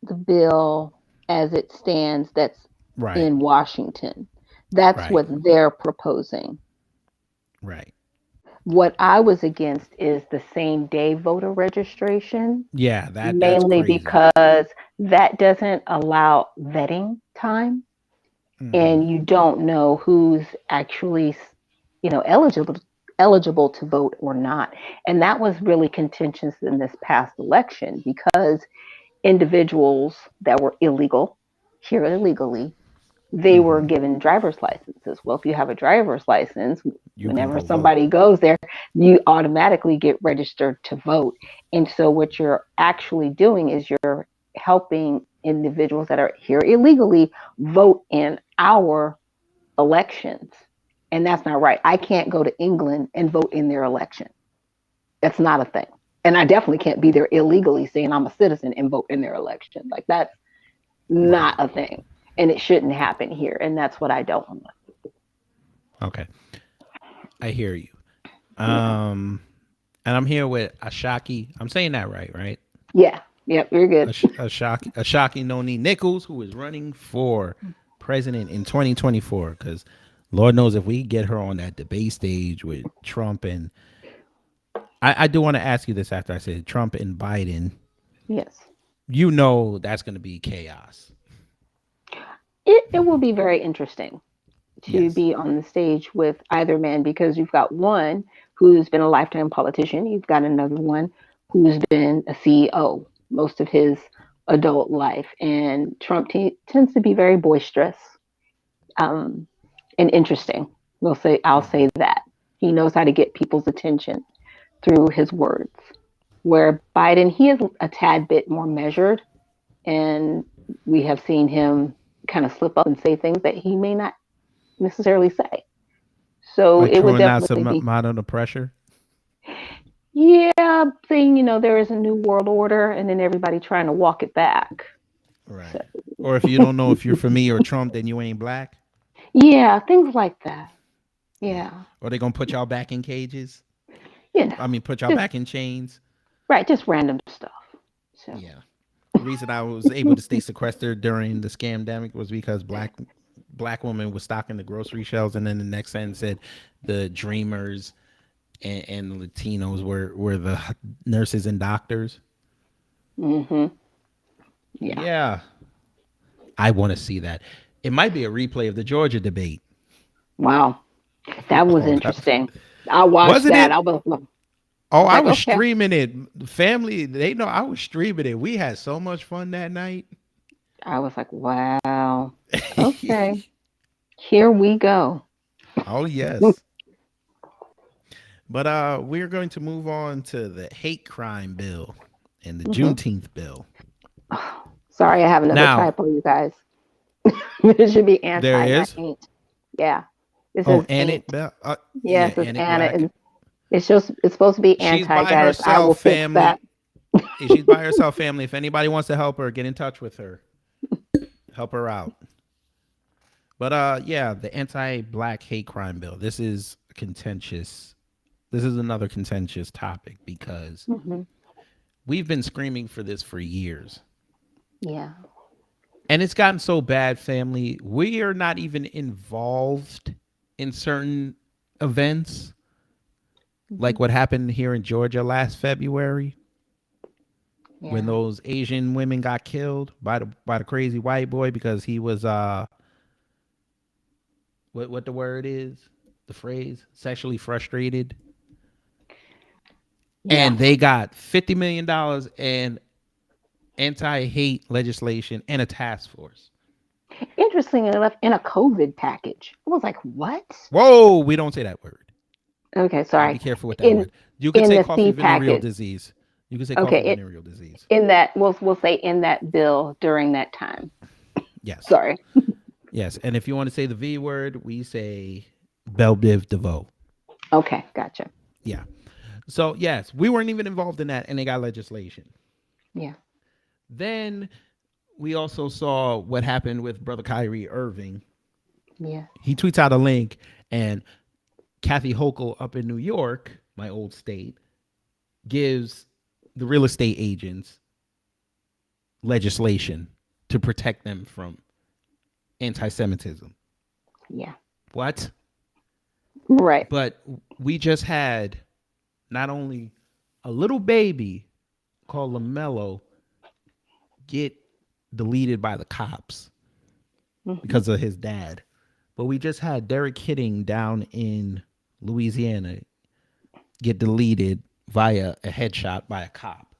the bill as it stands that's Right. in Washington. That's Right. what they're proposing. Right. What I was against is the same day voter registration, Yeah, that's mainly crazy. because that doesn't allow vetting time, Hmm. and you don't know who's actually, eligible to vote or not. And that was really contentious in this past election because individuals that were illegal here illegally, they were Hmm. given driver's licenses. Well, if you have a driver's license, You can whenever go vote. somebody goes there, you automatically get registered to vote. And so, what you're actually doing is you're helping individuals that are here illegally vote in our elections. And that's not right. I can't go to England and vote in their election. That's not a thing. And I definitely can't be there illegally saying I'm a citizen and vote in their election. Like, that's not Right. a thing. And it shouldn't happen here. And that's what I don't want. Okay. I hear you. Yeah. And I'm here with Ashaki. I'm saying that right, right? Yeah. Yep. You're good. Ashaki Noni Nichols, who is running for president in 2024. Because Lord knows if we get her on that debate stage with Trump and I do want to ask you this after I said Trump and Biden. Yes. You know that's going to be chaos. It will be very interesting to Yes. be on the stage with either man because you've got one who's been a lifetime politician, you've got another one who's been a CEO most of his adult life. And Trump tends to be very boisterous, um, and interesting. I'll say that he knows how to get people's attention through his words. Where Biden, he is a tad bit more measured, and we have seen him kind of slip up and say things that he may not necessarily say. So Like it would throwing out definitely some be, amount under pressure. yeah, saying, there is a new world order and then everybody trying to walk it back. So, Right. Or if you don't know if you're for me or Trump, then you ain't black. yeah, things like that. Yeah. Yeah. Or they gonna put y'all back in cages. You know, I mean, put y'all just, back in chains. right, just random stuff. So, Yeah. The reason I was able to stay sequestered during the scamdemic was because black woman was stocking the grocery shelves, and then the next sentence said the dreamers and the Latinos were the nurses and doctors. hmm, yeah. Yeah, I want to see that. It might be a replay of the Georgia debate. Wow. That was Oh, that, interesting. I watched wasn't that. it? I was Oh, I like, was okay. streaming it. The family, they know I was streaming it. We had so much fun that night. I was like, wow. Okay. Here we go. Oh yes. But we're going to move on to the hate crime bill and the Hmm. Juneteenth bill. Sorry, I have another Now, typo, you guys. It should be there anti, not is. ain't. Yeah. This Oh, is Annette ain't. Bell. Yeah, Yes, it's Annette Anna. Black. And it's supposed to be She's anti, by guys. I will herself, fix that. family. She's by herself, family. If anybody wants to help her, get in touch with her. Help her out. But yeah, the anti-black hate crime bill. This is contentious. This is another contentious topic because Hmm. we've been screaming for this for years. Yeah. And it's gotten so bad, family. We are not even involved in certain events, Hmm. like what happened here in Georgia last February when Yeah. those Asian women got killed by the crazy white boy because he was what the word is, the phrase, sexually frustrated. Yeah. And they got $50 million and anti-hate legislation and a task force. Interestingly enough, in a COVID package. I was like, what? Whoa, we don't say that word. Okay, Gotta sorry. be careful with that In word. You could in say the coffee C venereal package. disease. You could say Okay, coffee venereal disease. in that we'll say in that bill during that time. Yes. Sorry. Yes. And if you want to say the V word, we say Belle Biv DeVoe. Okay, gotcha. Yeah. So yes, we weren't even involved in that and they got legislation. Yeah. Then we also saw what happened with Brother Kyrie Irving. Yeah. He tweets out a link and Kathy Hochul up in New York, my old state, gives the real estate agents legislation to protect them from anti-Semitism. Yeah. What? Right. But we just had not only a little baby called LaMelo get deleted by the cops because of his dad, but we just had Derek Hitting down in Louisiana get deleted via a headshot by a cop.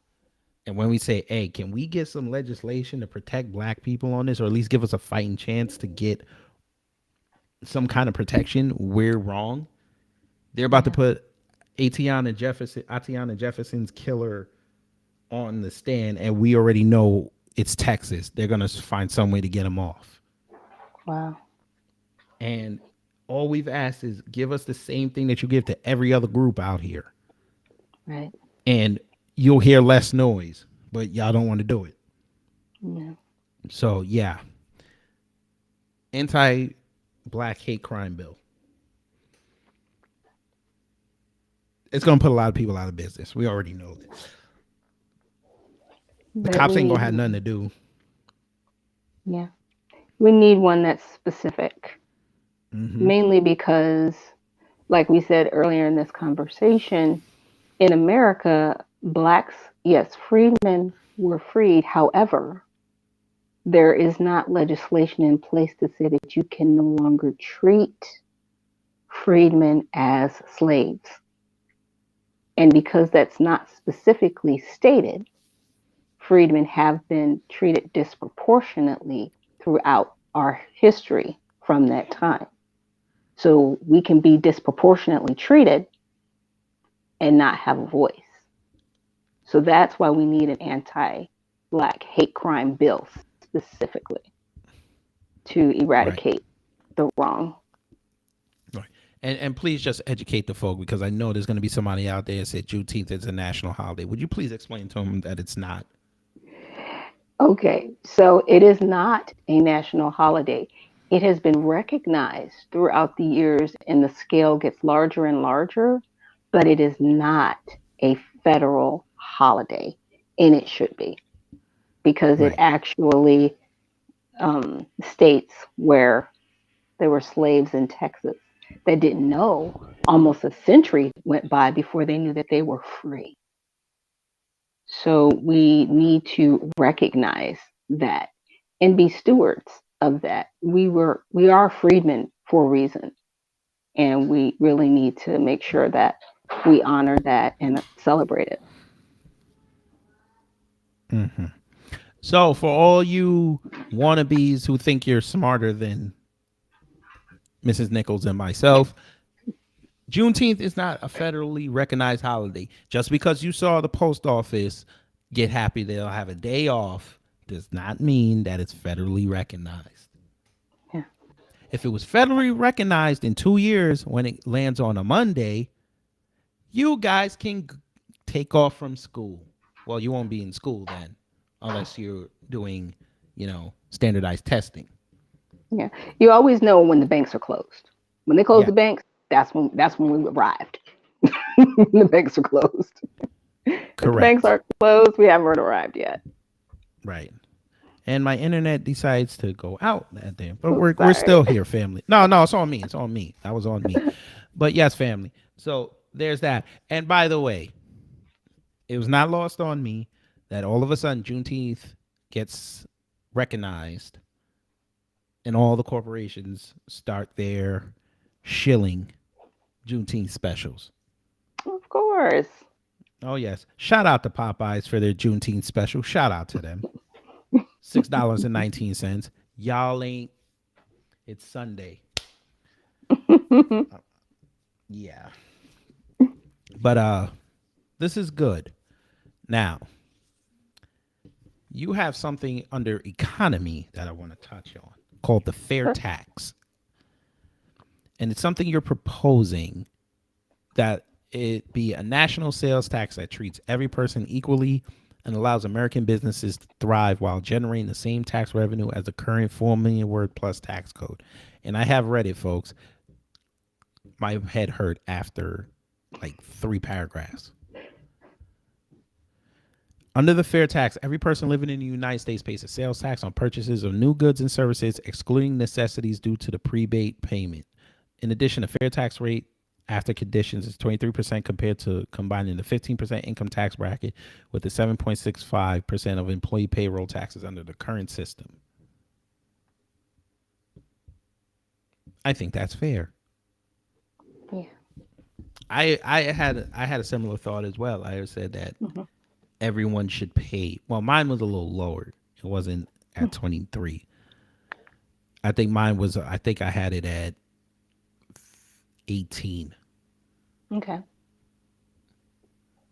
And when we say, hey, can we get some legislation to protect black people on this, or at least give us a fighting chance to get some kind of protection, we're wrong. They're about to put Atiana Jefferson's killer on the stand, and we already know it's Texas. They're going to find some way to get him off. Wow. And all we've asked is give us the same thing that you give to every other group out here. Right. And you'll hear less noise, but y'all don't want to do it. Yeah. So, yeah. Anti-black hate crime bill. It's going to put a lot of people out of business. We already know this. The But cops we ain't going need, to have nothing to do. yeah. We need one that's specific. Mainly because, like we said earlier in this conversation, in America, blacks, yes, freedmen were freed. However, there is not legislation in place to say that you can no longer treat freedmen as slaves. And because that's not specifically stated, freedmen have been treated disproportionately throughout our history from that time. So we can be disproportionately treated and not have a voice. So that's why we need an anti-black hate crime bill specifically to eradicate the wrong. Right. And please just educate the folk, because I know there's going to be somebody out there that said Juneteenth is a national holiday. Would you please explain to them that it's not? Okay, so it is not a national holiday. It has been recognized throughout the years, and the scale gets larger and larger, but it is not a federal holiday, and it should be, because it Right. actually states where there were slaves in Texas that didn't know. Almost a century went by before they knew that they were free. So we need to recognize that and be stewards of that. We are freedmen for a reason, and we really need to make sure that we honor that and celebrate it. So for all you wannabes who think you're smarter than Mrs. Nichols and myself, Juneteenth is not a federally recognized holiday. Just because you saw the post office get happy they'll have a day off does not mean that it's federally recognized. Yeah. If it was federally recognized in 2 years when it lands on a Monday, you guys can take off from school. Well, you won't be in school then, unless you're doing, standardized testing. Yeah. You always know when the banks are closed. When they close Yeah. the banks, that's when we arrived. When the banks are closed. If the banks Correct. aren't closed, we haven't arrived yet. Right. And my internet decides to go out that day. But we're Sorry. still here, family. No, it's on me. It's on me. That was on me. But yes, family. So there's that. And by the way, it was not lost on me that all of a sudden Juneteenth gets recognized and all the corporations start their shilling Juneteenth specials. Of course. Oh, yes. Shout out to Popeyes for their Juneteenth special. Shout out to them. $6.19. Y'all ain't. It's Sunday. Yeah. But this is good. Now, you have something under economy that I want to touch on called the fair tax. And it's something you're proposing that it be a national sales tax that treats every person equally and allows American businesses to thrive while generating the same tax revenue as the current 4 million word plus tax code. And I have read it, folks. My head hurt after like 3 paragraphs. Under the fair tax, every person living in the United States pays a sales tax on purchases of new goods and services, excluding necessities due to the prebate payment. In addition, the fair tax rate after conditions is 23% compared to combining the 15% income tax bracket with the 7.65% of employee payroll taxes under the current system. I think that's fair. Yeah. I had a similar thought as well. I said that everyone should pay. Well, mine was a little lower. It wasn't at 23. I think mine was. I think I had it at 18. Okay.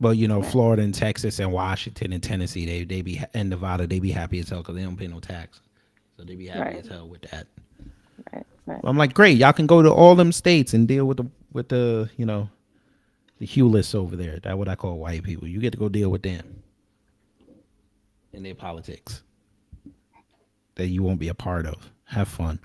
But you know, Florida and Texas and Washington and Tennessee, they be and Nevada, they be happy as hell because they don't pay no tax, so they be happy as hell with that. Right. I'm like, great, y'all can go to all them states and deal with the you know, the Hewless over there. That's what I call white people. You get to go deal with them and their politics that you won't be a part of. Have fun.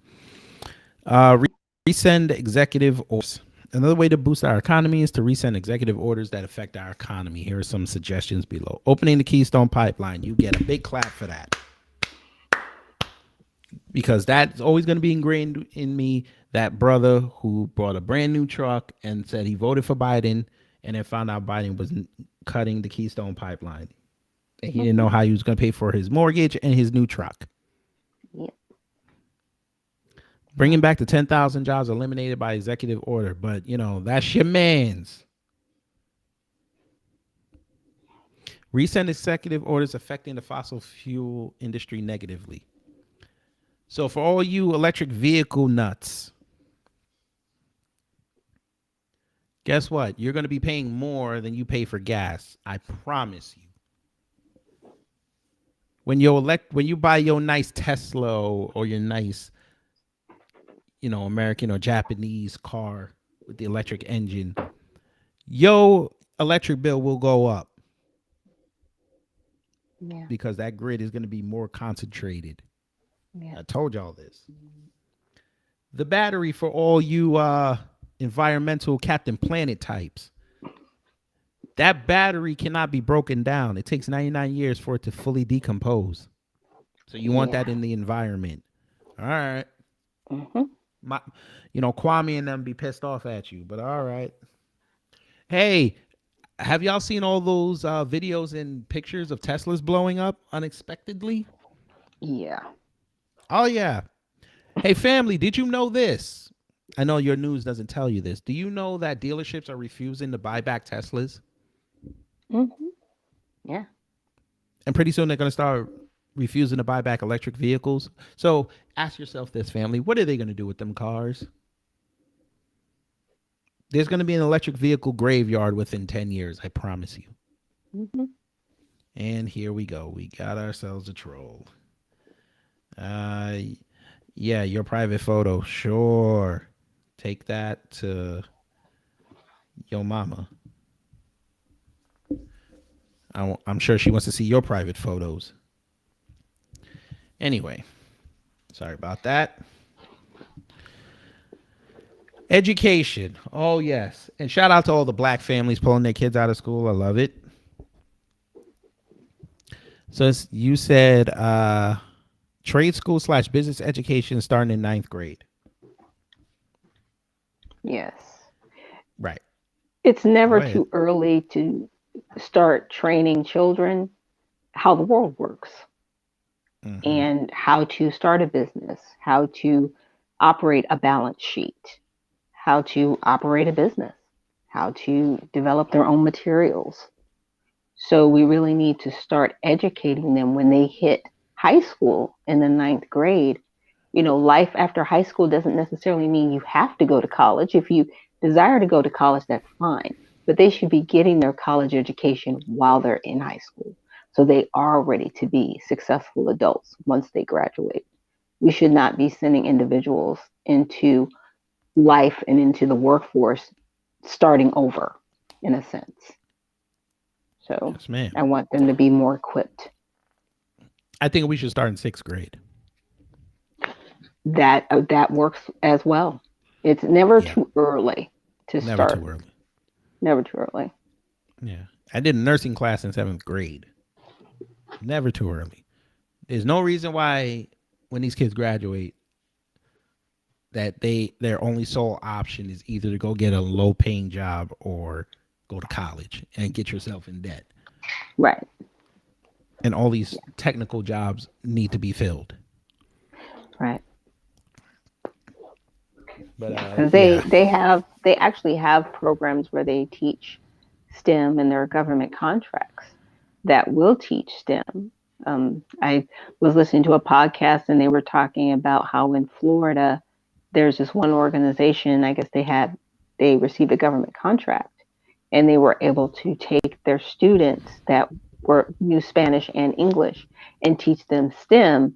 Resend executive orders. Another way to boost our economy is to resend executive orders that affect our economy. Here are some suggestions below. Opening the Keystone Pipeline. You get a big clap for that. Because that's always going to be ingrained in me. That brother who brought a brand new truck and said he voted for Biden and then found out Biden was cutting the Keystone Pipeline. And he didn't know how he was going to pay for his mortgage and his new truck. Yep. Bringing back the 10,000 jobs eliminated by executive order. But, you know, that's your man's. Resend executive orders affecting the fossil fuel industry negatively. So for all you electric vehicle nuts, guess what? You're going to be paying more than you pay for gas. I promise you. When you buy your nice Tesla or your nice, you know, American or Japanese car with the electric engine, your electric bill will go up. Yeah. Because that grid is going to be more concentrated. Yeah. I told y'all this. The battery for all you environmental Captain Planet types. That battery cannot be broken down. It takes 99 years for it to fully decompose. So you want that in the environment. All right. Kwame and them be pissed off at you, but all right. Hey, have y'all seen all those videos and pictures of Teslas blowing up unexpectedly? Yeah. Oh, yeah. Hey, family, did you know this? I know your news doesn't tell you this. Do you know that dealerships are refusing to buy back Teslas? Yeah. And pretty soon they're going to start refusing to buy back electric vehicles. So ask yourself this, family. What are they going to do with them cars? There's going to be an electric vehicle graveyard within 10 years. I promise you. And here we go. We got ourselves a troll. Yeah, your private photo. Sure. Take that to your mama. I'm sure she wants to see your private photos. Anyway, sorry about that. Education. Oh, yes. And shout out to all the black families pulling their kids out of school. I love it. So you said trade school / business education starting in 9th grade. Yes. Right. It's never too early to start training children how the world works and how to start a business, how to operate a balance sheet, how to operate a business, how to develop their own materials. So we really need to start educating them when they hit high school in the 9th grade. You know, life after high school doesn't necessarily mean you have to go to college. If you desire to go to college, that's fine. But they should be getting their college education while they're in high school. So they are ready to be successful adults once they graduate. We should not be sending individuals into life and into the workforce starting over, in a sense. So yes, I want them to be more equipped. I think we should start in 6th grade. That works as well. It's never too early to start. Never too early. Never too early. Yeah. I did a nursing class in 7th grade. Never too early. There's no reason why when these kids graduate that their only sole option is either to go get a low paying job or go to college and get yourself in debt. Right. And all these technical jobs need to be filled. Right. But Because they actually have programs where they teach STEM in their government contracts that will teach STEM. I was listening to a podcast and they were talking about how in Florida there's this one organization. I guess they received a government contract and they were able to take their students that knew Spanish and English and teach them STEM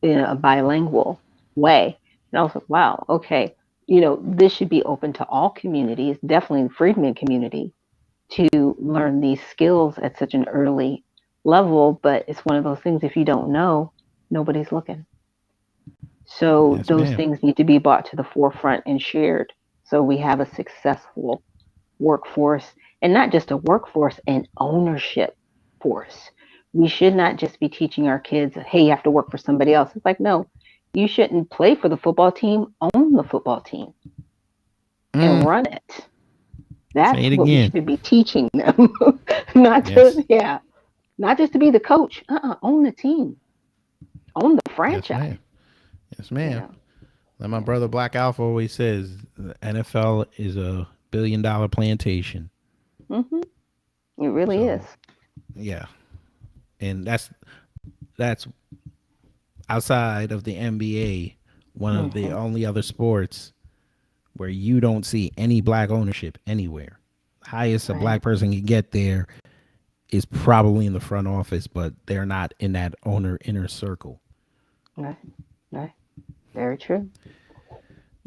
in a bilingual way. And I was like, wow, okay, this should be open to all communities, definitely the freedmen community, to learn these skills at such an early level. But it's one of those things, if you don't know, nobody's looking. So Yes, those ma'am. things need to be brought to the forefront and shared so we have a successful workforce, and not just a workforce, an ownership force. We should not just be teaching our kids, hey, you have to work for somebody else. It's like, no, you shouldn't play for the football team, own the football team and run it. That's Say it what we again. should be teaching them. Not Yes. just, not just to be the coach. Own the team. Own the Yes, franchise. ma'am. Yes, ma'am. Yeah. Like my brother Black Alpha always says, the NFL is a $1 billion plantation. Mm-hmm. It really is. Yeah. And that's outside of the NBA, one of the only other sports where you don't see any black ownership anywhere. Highest a black person can get there is probably in the front office, but they're not in that inner circle. Right. Right. Very true.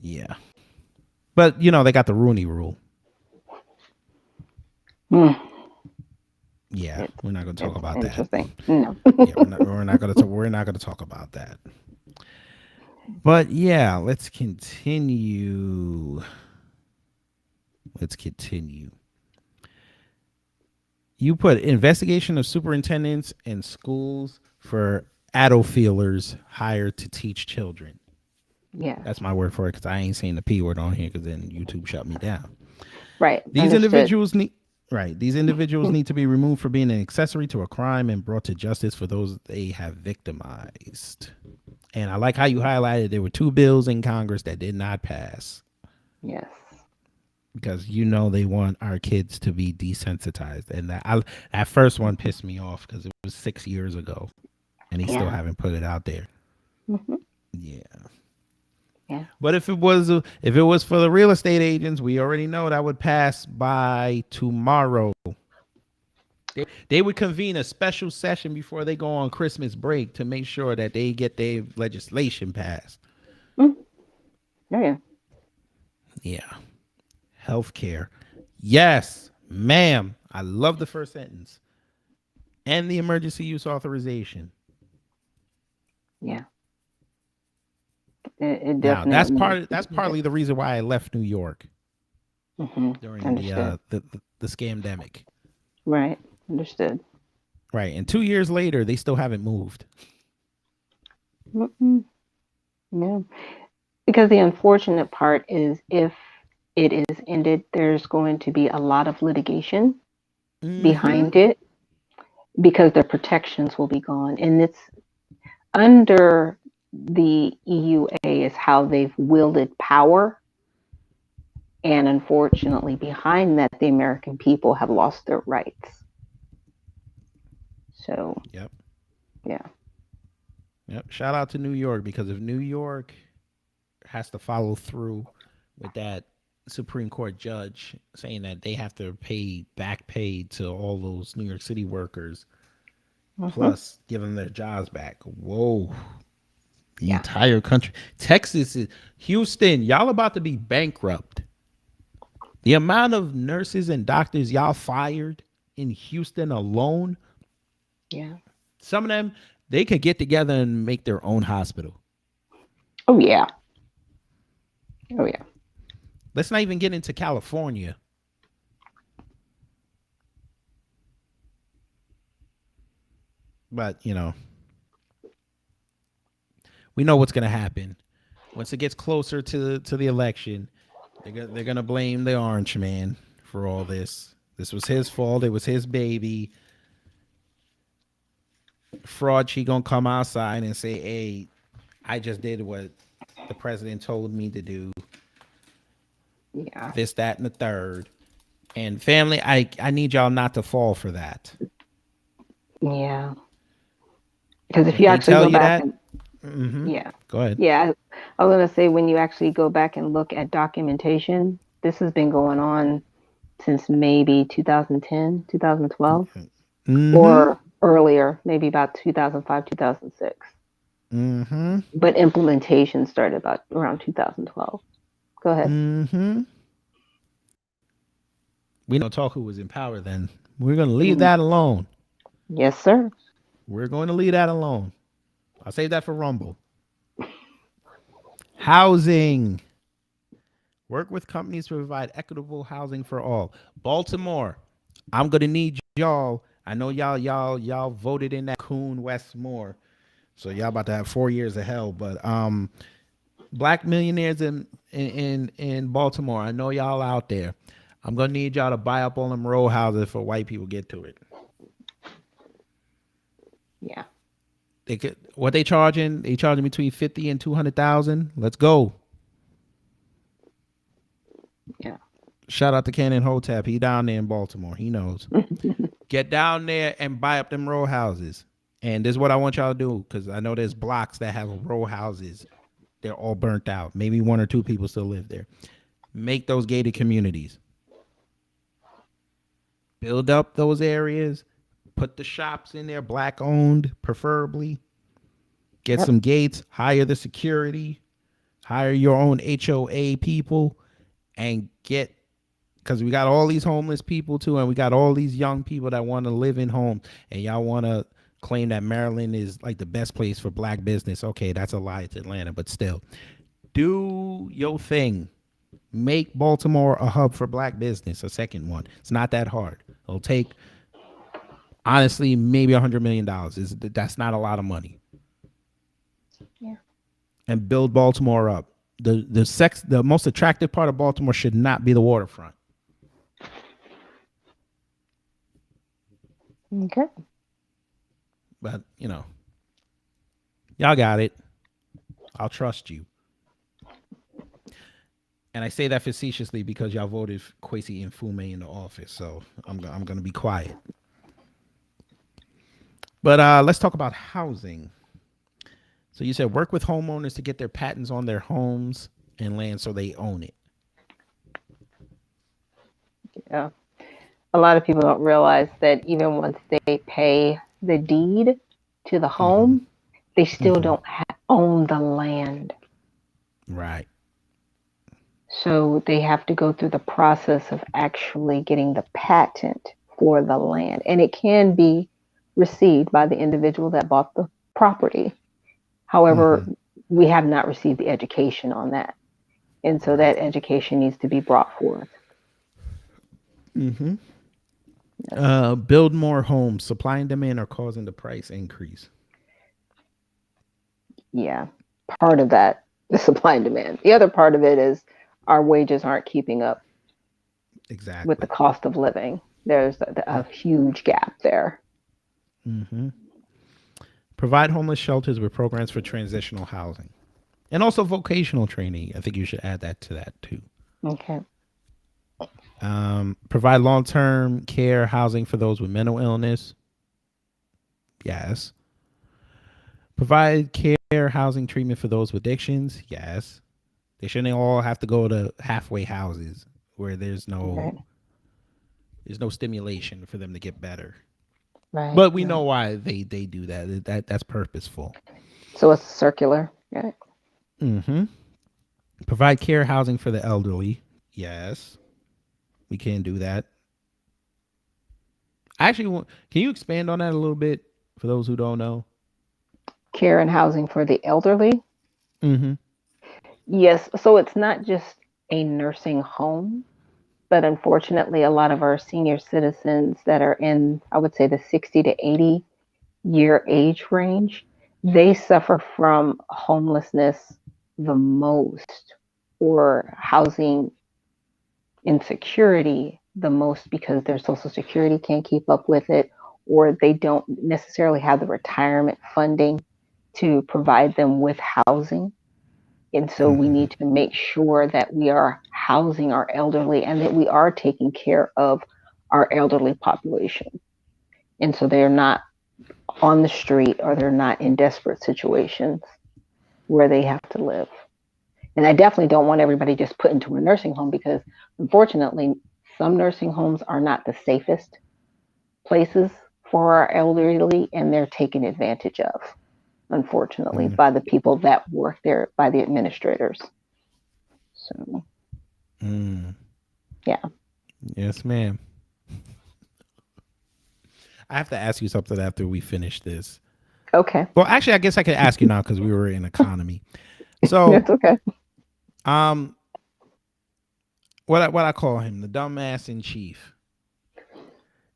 Yeah. But they got the Rooney Rule. Yeah, we're not going to talk about that. Interesting. No. Yeah, we're not going to talk about that. But yeah, let's continue. You put investigation of superintendents and schools for adult-feelers hired to teach children. Yeah. That's my word for it, because I ain't saying the P word on here because then YouTube shut me down. Right. These Understood. individuals need to be removed for being an accessory to a crime and brought to justice for those they have victimized. And I like how you highlighted there were 2 bills in Congress that did not pass. Yes. Because they want our kids to be desensitized. And that first one pissed me off because it was 6 years ago. And he still haven't put it out there. Mm-hmm. Yeah. Yeah. But if it was for the real estate agents, we already know that would pass by tomorrow. They would convene a special session before they go on Christmas break to make sure that they get their legislation passed. Mm. Yeah. Yeah. Healthcare. Yes, ma'am. I love the first sentence. And the emergency use authorization. Yeah. It Now, definitely. that's partly the reason why I left New York during Understood. the scamdemic. Right. Understood. Right. And 2 years later, they still haven't moved. No. Because the unfortunate part is if it is ended, there's going to be a lot of litigation behind it because the protections will be gone. And it's under the EUA is how they've wielded power. And unfortunately, behind that, the American people have lost their rights. So, Yep. Yeah. Yep. Shout out to New York, because if New York has to follow through with that Supreme Court judge saying that they have to pay back pay to all those New York City workers, plus give them their jobs back. Whoa. The entire country. Texas is Houston. Y'all about to be bankrupt. The amount of nurses and doctors y'all fired in Houston alone. Yeah. Some of them, they could get together and make their own hospital. Oh, yeah. Oh, yeah. Let's not even get into California. But we know what's going to happen once it gets closer to the election. They're gonna blame the orange man for all this. This was his fault. It was his baby. Fraud. She gonna come outside and say, "Hey, I just did what the president told me to do. Yeah. This, that, and the third." And family, I need y'all not to fall for that. Yeah. Because if If you they actually tell go you back that, and yeah, go ahead. yeah, I was gonna say when you actually go back and look at documentation, this has been going on since maybe 2010, 2012, Mm-hmm. or earlier, maybe about 2005, 2006. Mm-hmm. But implementation started about around 2012. Go ahead. Mm-hmm. We don't talk who was in power then. We're gonna leave Mm, that alone. yes, sir. We're going to leave that alone. I'll save that for Rumble. Housing. Work with companies to provide equitable housing for all. Baltimore. I'm gonna need y'all. I know y'all voted in that Coon Westmore. So y'all about to have 4 years of hell. But black millionaires in Baltimore. I know y'all out there. I'm gonna need y'all to buy up all them row houses for white people get to it. Yeah. They could what they charging? They charging between 50 and 200,000. Let's go. Yeah. Shout out to Cannon Hotep. He down there in Baltimore. He knows. Get down there and buy up them row houses. And this is what I want y'all to do, because I know there's blocks that have row houses. They're all burnt out. Maybe one or two people still live there. Make those gated communities. Build up those areas. Put the shops in there, black owned, preferably. Get Yep. some gates. Hire the security. Hire your own HOA people. And get, because we got all these homeless people too, and we got all these young people that want to live in homes, and y'all want to claim that Maryland is like the best place for black business. Okay, that's a lie. It's Atlanta, but still, do your thing. Make Baltimore a hub for black business, a second one. It's not that hard. It'll take, honestly, maybe $100 million. That's not a lot of money. Yeah. And build Baltimore up. The most attractive part of Baltimore should not be the waterfront. Okay. But y'all got it. I'll trust you. And I say that facetiously because y'all voted Kwesi Mfume into office, so I'm going to be quiet. But let's talk about housing. So you said work with homeowners to get their patents on their homes and land so they own it. Yeah. A lot of people don't realize that even once they pay the deed to the home, they still don't own the land. Right. So they have to go through the process of actually getting the patent for the land. And it can be received by the individual that bought the property. However, we have not received the education on that. And so that education needs to be brought forth. Build more homes. Supply and demand are causing the price increase. Yeah. Part of that, the supply and demand. The other part of it is our wages aren't keeping up Exactly. with the cost of living. There's a huge gap there. Provide homeless shelters with programs for transitional housing. And also vocational training. I think you should add that to that too. Okay. Provide long-term care housing for those with mental illness. Yes. Provide care housing treatment for those with addictions. Yes. They shouldn't all have to go to halfway houses where there's no stimulation for them to get better. Right. But we know why they do that. That's purposeful. So it's circular. Right. Provide care housing for the elderly. Yes. We can do that. Actually, can you expand on that a little bit for those who don't know? Care and housing for the elderly. Mm-hmm. Yes. So it's not just a nursing home, but unfortunately, a lot of our senior citizens that are in, I would say, the 60 to 80 year age range, they suffer from homelessness the most, or housing insecurity the most, because their social security can't keep up with it, or they don't necessarily have the retirement funding to provide them with housing. And so we Mm-hmm. need to make sure that we are housing our elderly and that we are taking care of our elderly population. And so they're not on the street, or they're not in desperate situations where they have to live. And I definitely don't want everybody just put into a nursing home, because unfortunately, some nursing homes are not the safest places for our elderly, and they're taken advantage of, unfortunately, by the people that work there, by the administrators. So, Mm. yeah. Yes, ma'am. I have to ask you something after we finish this. Okay. Well, actually, I guess I could ask you now because we were in economy. So, That's okay. um, what I call him, the dumbass in chief.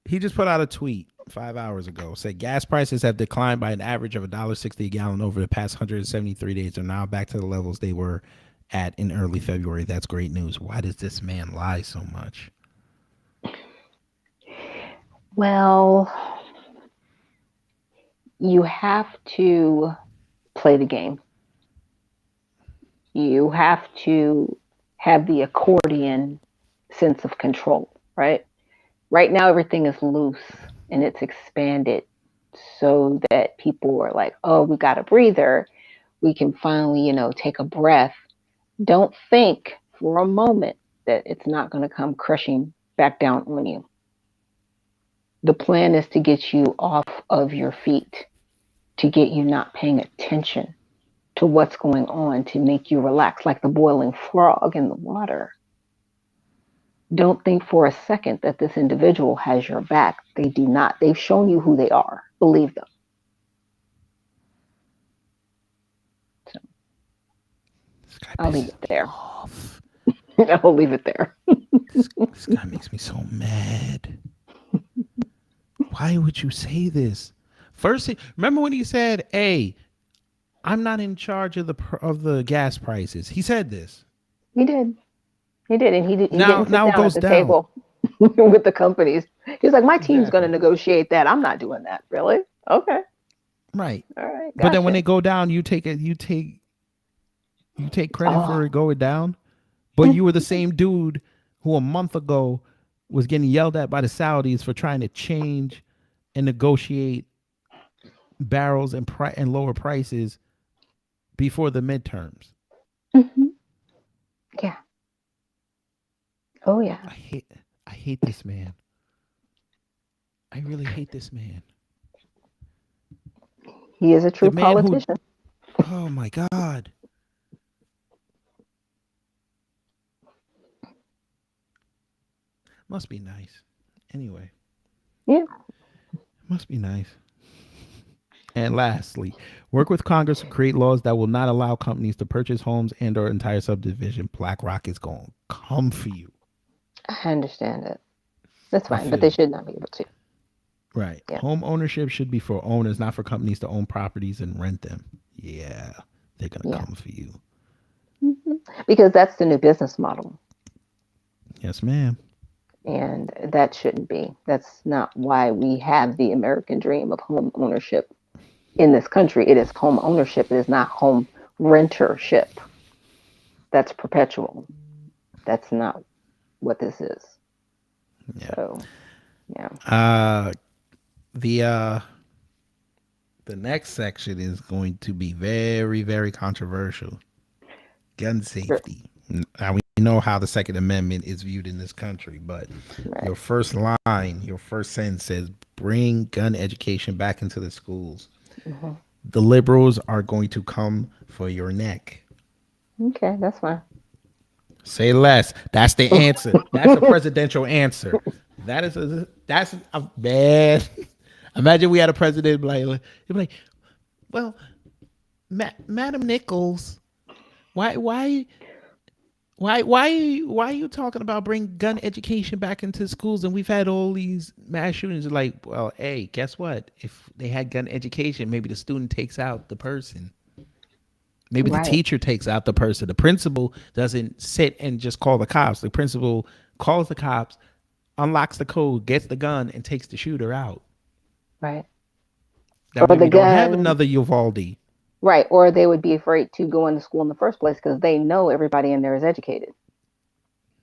He just put out a tweet 5 hours ago. Said gas prices have declined by an average of $1.60 a gallon over the past 173 days. They're now back to the levels they were at in early February. That's great news. Why does this man lie so much? Well, you have to play the game. You have to have the accordion sense of control, right? Right now, everything is loose and it's expanded so that people are like, oh, we got a breather. We can finally, take a breath. Don't think for a moment that it's not going to come crushing back down on you. The plan is to get you off of your feet, to get you not paying attention to what's going on, to make you relax like the boiling frog in the water. Don't think for a second that this individual has your back. They do not. They've shown you who they are. Believe them. So This guy I'll leave pisses it me there. off. I'll leave it there. This guy makes me so mad. Why would you say this? First, remember when he said, "Hey, I'm not in charge of the gas prices." He said this. He did. He did, and he Now didn't sit now it down at goes the down. table with the companies. He's like, my team's going to Exactly. negotiate that. I'm not doing that. Really? Okay. Right. All right. But then when Gotcha. they go down, you take credit Oh. for it going down. But you were the same dude who a month ago was getting yelled at by the Saudis for trying to change and negotiate barrels and lower prices before the midterms. Hmm. Yeah. Oh yeah. I hate I hate this man. I really hate this man. He is a The true man who, politician. oh my God. Must be nice. Anyway, Yeah. must be nice. And lastly, work with Congress to create laws that will not allow companies to purchase homes and or entire subdivision. BlackRock is going to come for you. I understand it. That's I fine, but feel they you. should not be able to. Right. Yeah. Home ownership should be for owners, not for companies to own properties and rent them. Yeah. They're going to Yeah. come for you. Hmm. Because that's the new business model. Yes, ma'am. And that shouldn't be. That's not why we have the American dream of home ownership in this country. It is home ownership. It is not home rentership. That's perpetual. That's not what this is. Yeah. So, yeah. Uh the uh the next section is going to be very, very controversial. Gun safety. Now we know how the Second Amendment is viewed in this country, but Right. your first sentence says, "Bring gun education back into the schools." Hmm. The liberals are going to come for your neck. Okay, that's fine. Say less. That's the answer. That's a presidential answer. That's a bad. Imagine we had a president he'd be like, well, Madam Nichols, why why are you talking about bring gun education back into schools and we've had all these mass shootings? Like, well, hey, guess what? If they had gun education, maybe the student takes out the person. Maybe the Right, teacher takes out the person. The principal doesn't sit and just call the cops. The principal calls the cops, unlocks the code, gets the gun, and takes the shooter out. right. That Or way the we don't have gun, another Uvalde. right. Or they would be afraid to go into school in the first place because they know everybody in there is educated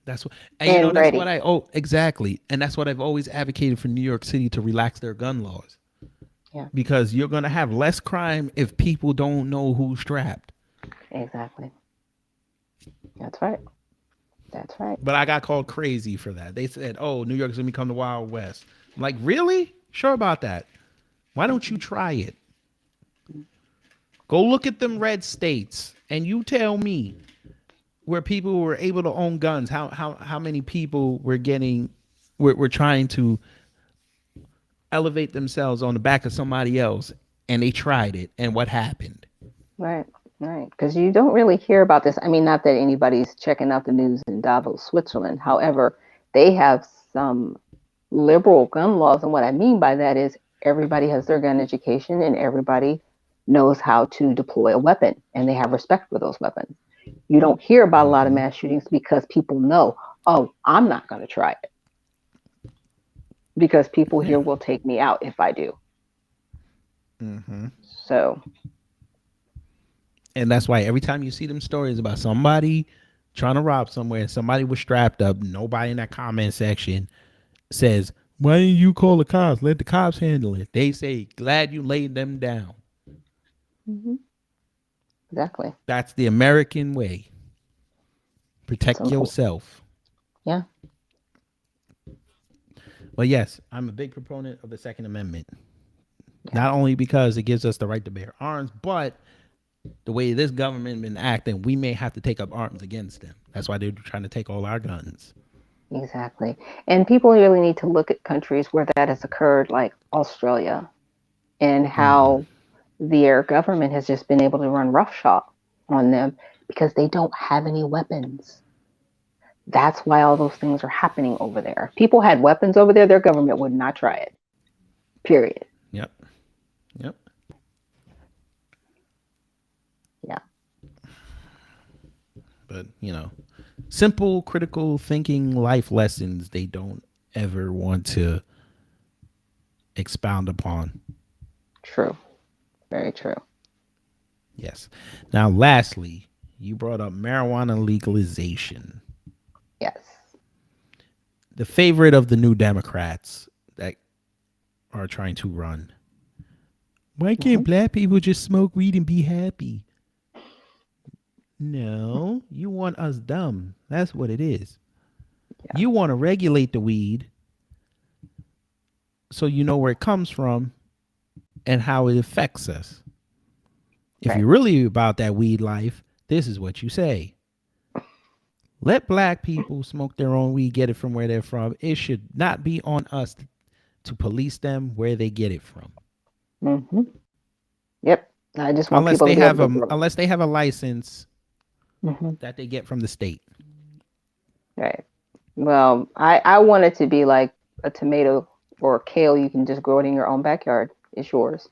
That's what, and and that's what ready. I, exactly. And that's what I've always advocated for New York City to relax their gun laws Yeah, because you're going to have less crime if people don't know who's strapped. exactly. That's right. That's right. But I got called crazy for that. They said, oh, New York's going to become the Wild West. I'm like, really? Sure about that. Why don't you try it? Go look at them red states and you tell me where people were able to own guns, how many people were trying to elevate themselves on the back of somebody else and they tried it and what happened. Right, right. Because you don't really hear about this. I mean, not that anybody's checking out the news in Davos, Switzerland. However, they have some liberal gun laws. And what I mean by that is everybody has their gun education and everybody knows how to deploy a weapon and they have respect for those weapons. You don't hear about a lot of Mm-hmm. mass shootings because people know, oh, I'm not going to try it because people Yeah. here will take me out if I do. Mm-hmm. So, And that's why every time you see them stories about somebody trying to rob somewhere, somebody was strapped up, nobody in that comment section says, why didn't you call the cops? Let the cops handle it. They say, glad you laid them down. mhm, exactly. That's the American way. It's Protect important. yourself. Yeah. But yes, I'm a big proponent of the Second Amendment. Yeah. Not only because it gives us the right to bear arms, but the way this government been acting, we may have to take up arms against them. That's why they're trying to take all our guns. Exactly. And people really need to look at countries where that has occurred, like Australia, and Mm-hmm. how their government has just been able to run roughshod on them because they don't have any weapons. That's why all those things are happening over there. If people had weapons over there, their government would not try it. Period. Yep. Yep. Yeah. But, simple critical thinking life lessons they don't ever want to expound upon. True. Very true. Yes. Now, lastly, you brought up marijuana legalization, Yes. the favorite of the new Democrats that are trying to run. Why Hmm. can't black people just smoke weed and be happy? No, you want us dumb. That's what it is. Yeah. You want to regulate the weed so you know where it comes from and how it affects us. If Right. you're really about that weed life, this is what you say. Let black people smoke their own weed, get it from where they're from. It should not be on us to police them where they get it from. Hmm. Yep. I just want Unless people to they be able have to a grow. unless they have a license Hmm. that they get from the state. Right. Well, I want it to be like a tomato or a kale. You can just grow it in your own backyard. It's yours.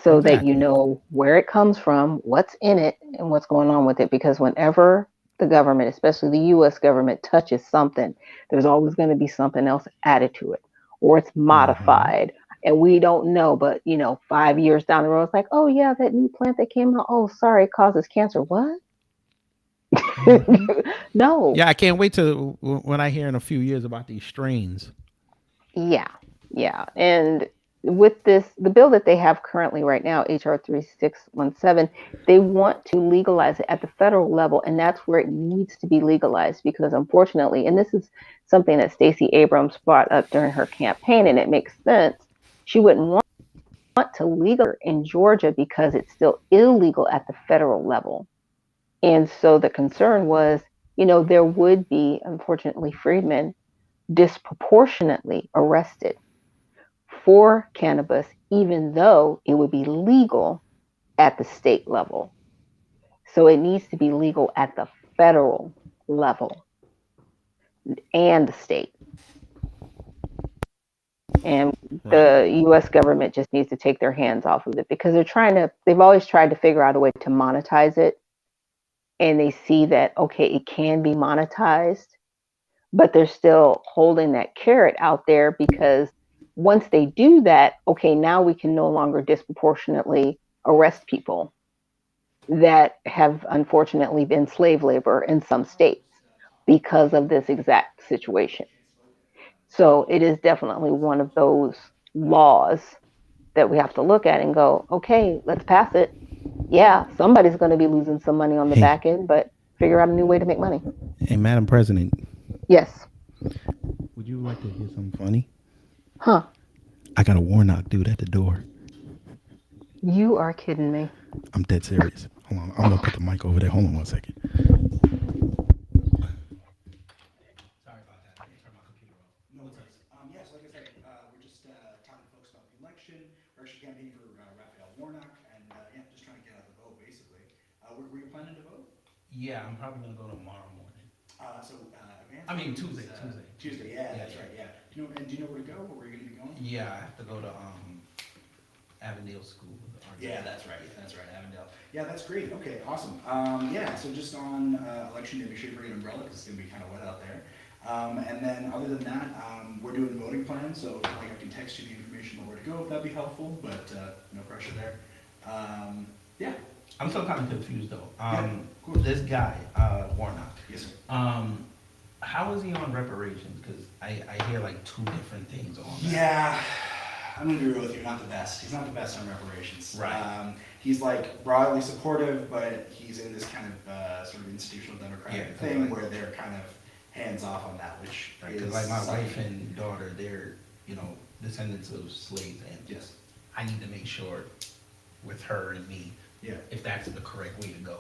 So that you Exactly. know where it comes from, what's in it, and what's going on with it. Because whenever the government, especially the US government, touches something, there's always going to be something else added to it, or it's Mm-hmm. modified. And we don't know, but 5 years down the road, it's like, oh, yeah, that new plant that came out. Oh, sorry, it causes cancer. What? Mm-hmm. No. Yeah, I can't wait to when I hear in a few years about these strains. Yeah, yeah. And with the bill that they have currently right now, HR 3617, they want to legalize it at the federal level, and that's where it needs to be legalized because unfortunately, and this is something that Stacey Abrams brought up during her campaign, and it makes sense. She wouldn't want to legalize in Georgia because it's still illegal at the federal level. And so the concern was, there would be, unfortunately, freedmen disproportionately arrested for cannabis, even though it would be legal at the state level. So it needs to be legal at the federal level and the state. And Right. the US government just needs to take their hands off of it because they've always tried to figure out a way to monetize it. And they see that, okay, it can be monetized, but they're still holding that carrot out there because once they do that, okay, now we can no longer disproportionately arrest people that have unfortunately been slave labor in some states because of this exact situation. So it is definitely one of those laws that we have to look at and go, okay, let's pass it. Yeah, somebody's going to be losing some money on the Hey, back end, but figure out a new way to make money. hey, Madam President, Yes. would you like to hear something funny? Huh. I got a Warnock dude at the door. You are kidding me. I'm dead serious. Hold on, I'm gonna put the mic over there. Hold on 1 second. Sorry about that. Let me turn my computer off. No worries. Yes, like I said, we're just talking to folks about the election. We're actually campaigning for Raphael Warnock, and yeah, just trying to get out the vote, basically. Were you planning to vote? Yeah, I'm probably gonna go tomorrow morning. I mean Tuesday. Tuesday. Yeah, that's right. Yeah. Do you know where to go, or where you're gonna be going? Yeah, I have to go to Avondale School. Yeah, that's right. That's right, Avondale. Yeah, that's great. Okay, awesome. Yeah, so just on election day, make sure you bring an umbrella because it's gonna be kind of wet out there. And then other than that, we're doing voting plans, so like I can text you the information on where to go if that'd be helpful, but no pressure there. Yeah. I'm still kind of confused though. Cool. This guy, Warnock. Yes, sir. How is he on reparations? Because I hear like two different things on that. Yeah, I'm gonna be real with you. Not the best. He's not the best on reparations. Right. He's like broadly supportive, but he's in this kind of sort of institutional democratic thing where they're kind of hands off on that, which is like my wife and daughter. They're descendants of slaves, and yes, I need to make sure with her and me, if that's the correct way to go.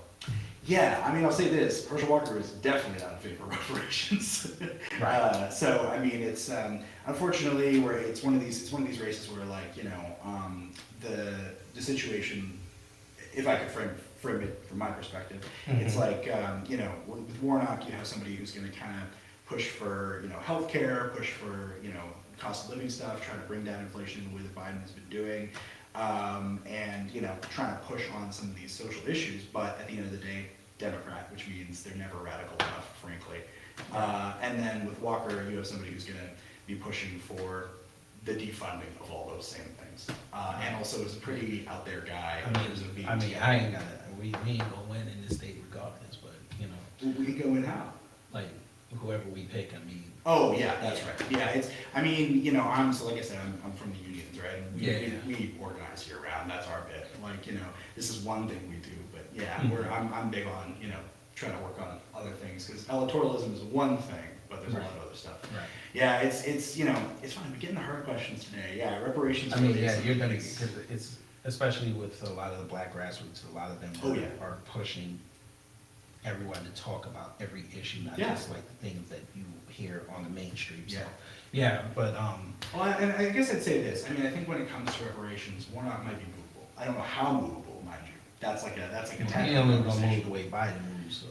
Yeah, I mean, I'll say this: Herschel Walker is definitely not in favor of reparations. Right. So, I mean, it's unfortunately where it's one of these races where, like, the situation, if I could frame it from my perspective, it's like with Warnock, you have somebody who's going to kind of push for healthcare, push for cost of living stuff, trying to bring down inflation in the way that Biden has been doing. And trying to push on some of these social issues, but at the end of the day, Democrat, which means they're never radical enough, frankly. And then with Walker, you have somebody who's going to be pushing for the defunding of all those same things, and also is a pretty out there guy in terms of being. I mean, I ain't gonna. We ain't gonna win in this state regardless, but we can go in how? Like whoever we pick. I mean. Oh yeah, that's right. Yeah, it's. I mean, I'm so like I said, I'm from the unions, right? We organize year round. That's our bit. Like this is one thing we do, but yeah, I'm big on trying to work on other things because electoralism is one thing, but there's a lot of other stuff. Right. Yeah, it's it's fun. We're getting the hard questions today. Yeah, reparations. I mean, yeah, you're gonna because it's especially with a lot of the black grassroots. A lot of them are pushing everyone to talk about every issue, not just like the things that you hear on the mainstream. So, but well, and I guess I'd say this. I mean, I think when it comes to reparations, Warnock might be movable. I don't know how movable, mind you. That's like a technical conversation. Move the way Biden moves, so.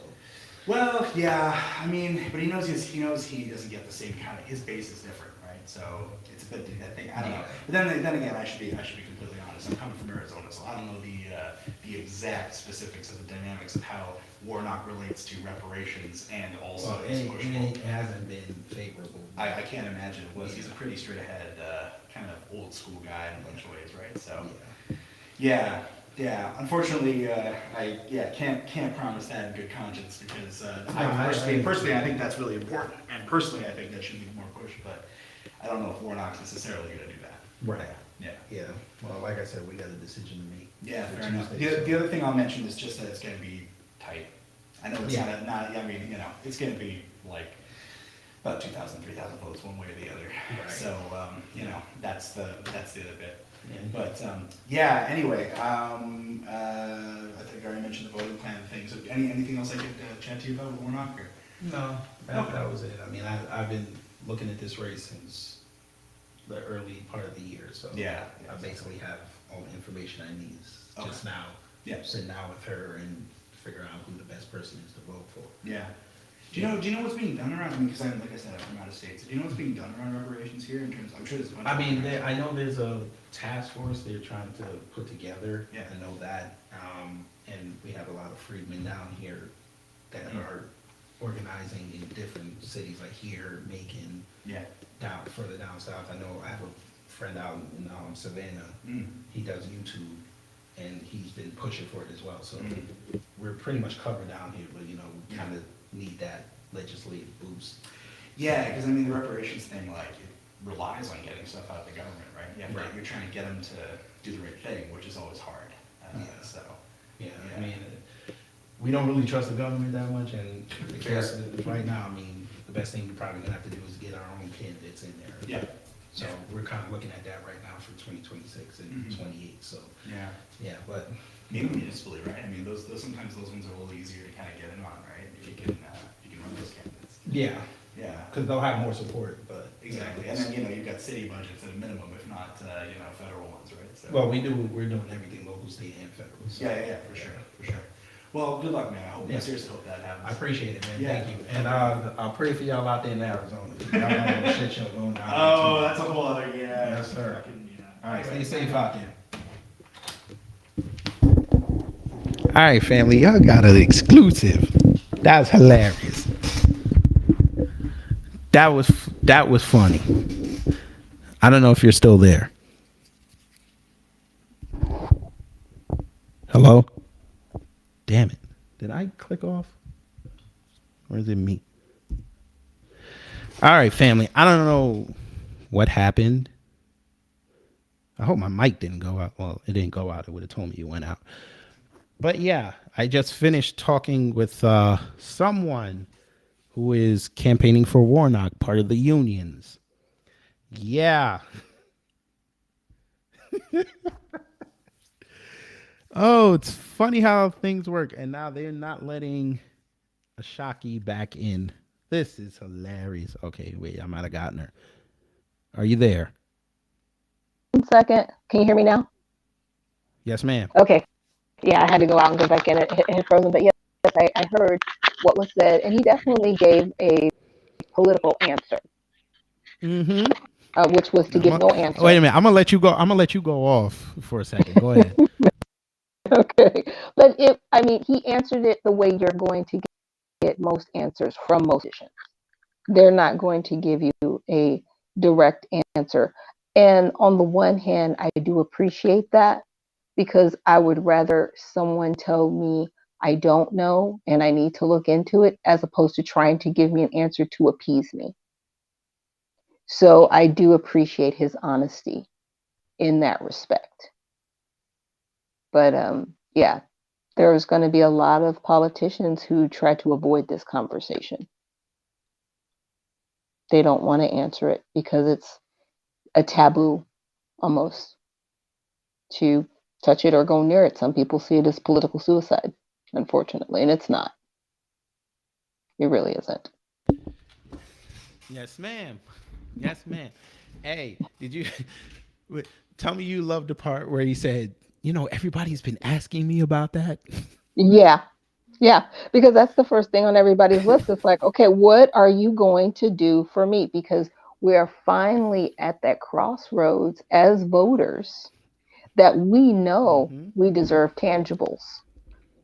Well, yeah. I mean, but he knows he doesn't get the same kind of. His base is different, right? So it's a bit. I think I don't know. But then again, I should be completely honest. I'm coming from Arizona, so I don't know the exact specifics of the dynamics of how Warnock relates to reparations and also it hasn't been favorable. I can't imagine it was. He's a pretty straight ahead, kind of old school guy in a bunch of ways, right? So, yeah. Unfortunately, I can't promise that in good conscience because personally, I think that's really important, and personally, I think that should be more pushed. But I don't know if Warnock's necessarily going to do that. Right. Yeah. Well, like I said, we got a decision to make. Yeah, fair enough. The other thing I'll mention is just that it's going to be tight. I know it's not. I mean, it's going to be like about 2,000, 3,000 votes one way or the other. Right. So, that's the other bit. Yeah. But anyway, I think I already mentioned the voting plan thing. So, anything else I could chat to you about with Warnock? Or? No, that was it. I mean, I've been looking at this race since the early part of the year, so I basically have all the information I need just now. Yeah, sit down with her and figure out who the best person is to vote for. Yeah. Do you know what's being done around? I mean, because like I said, I'm from out of state. So do you know what's being done around reparations here in terms? I'm sure there's a bunch. I mean, I know there's a task force they're trying to put together. Yeah. I know that. And we have a lot of freedmen down here that are organizing in different cities, like here, Macon, down further down south. I know I have a friend out in Savannah. He does YouTube, and he's been pushing for it as well. So we're pretty much covered down here, but we kind of need that legislative boost. Yeah, because I mean, the reparations thing, like, it relies on getting stuff out of the government, right? Yeah, Right. You're trying to get them to do the right thing, which is always hard. So. Yeah, I mean, we don't really trust the government that much, and I guess right now, I mean, the best thing we're probably gonna have to do is get our own candidates in there. Yeah. So we're kind of looking at that right now for 2026 and 28. So yeah, but maybe municipally, right? I mean, those sometimes those ones are a little easier to kind of get in on, right? If you can run those candidates. yeah, Yeah. because they'll have more support. But Exactly, and then you've got city budgets at a minimum, if not federal ones, right? So. Well, we're doing everything local, state, and federal. So. Yeah, for sure. Well, good luck, man. I seriously hope that happens. I appreciate it, man. Yeah. Thank you. And I'll pray for y'all out there in Arizona. Y'all don't know shit show going down. Oh, that's a whole other, Yes, sir. All right, stay safe out there. All right, family, y'all got an exclusive. That was hilarious. That was funny. I don't know if you're still there. Hello? Damn it. Did I click off? Or is it me? All right, family. I don't know what happened. I hope my mic didn't go out. Well, it didn't go out. It would have told me it went out. But yeah, I just finished talking with someone who is campaigning for Warnock, part of the unions. Yeah. Oh, it's funny how things work. And now they're not letting Ashaki back in. This is hilarious. Okay, wait, I might have gotten her. Are you there? 1 second. Can you hear me now? Yes, ma'am. Okay. Yeah, I had to go out and go back in. It had frozen. But yes, I heard what was said. And he definitely gave a political answer, which was to give no answer. Wait a minute. I'm going to let you go. I'm going to let you go off for a second. Go ahead. Okay. But he answered it the way you're going to get most answers from most politicians. They're not going to give you a direct answer. And on the one hand, I do appreciate that, because I would rather someone tell me I don't know and I need to look into it, as opposed to trying to give me an answer to appease me. So I do appreciate his honesty in that respect. But yeah, there's going to be a lot of politicians who try to avoid this conversation. They don't want to answer it because it's a taboo almost to touch it or go near it. Some people see it as political suicide, unfortunately, and it's not. It really isn't. Yes, ma'am. Yes, ma'am. Hey, did you tell me you loved the part where he said, everybody's been asking me about that? Yeah, because that's the first thing on everybody's list. It's like, okay, what are you going to do for me? Because we are finally at that crossroads as voters that we know we deserve tangibles.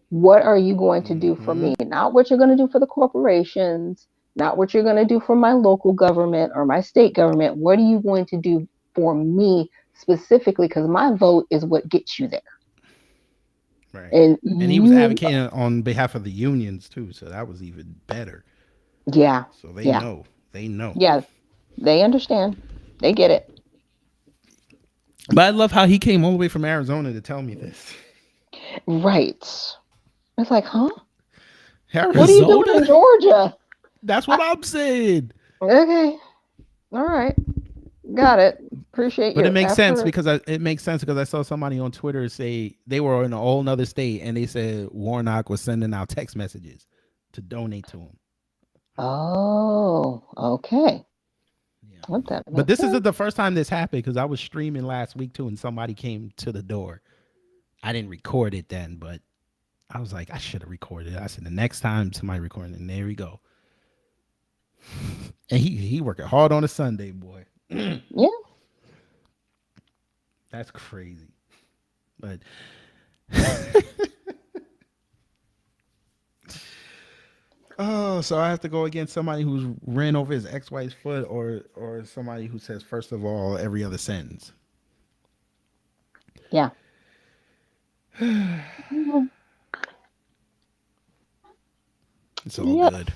What are you going to do for me? Not what you're going to do for the corporations, not what you're going to do for my local government or my state government. What are you going to do for me specifically? Because my vote is what gets you there. Right. And he was advocating on behalf of the unions too, so that was even better. Yeah. So they know. They know. Yeah. They understand. They get it. But I love how he came all the way from Arizona to tell me this. Right. It's like, huh? Arizona? What are you doing in Georgia? That's what I'm saying. Okay. All right. Got it. Appreciate But you. it makes sense because I saw somebody on Twitter say they were in a whole nother state and they said Warnock was sending out text messages to donate to him. Oh, okay. Yeah. But this isn't the first time this happened, because I was streaming last week too and somebody came to the door. I didn't record it then, but I was like, I should have recorded it. I said the next time somebody recording, and there we go. And he working hard on a Sunday, boy. Yeah. That's crazy. But oh, so I have to go against somebody who's ran over his ex-wife's foot, or somebody who says first of all every other sentence. Yeah. Mhm. It's all Yep. good.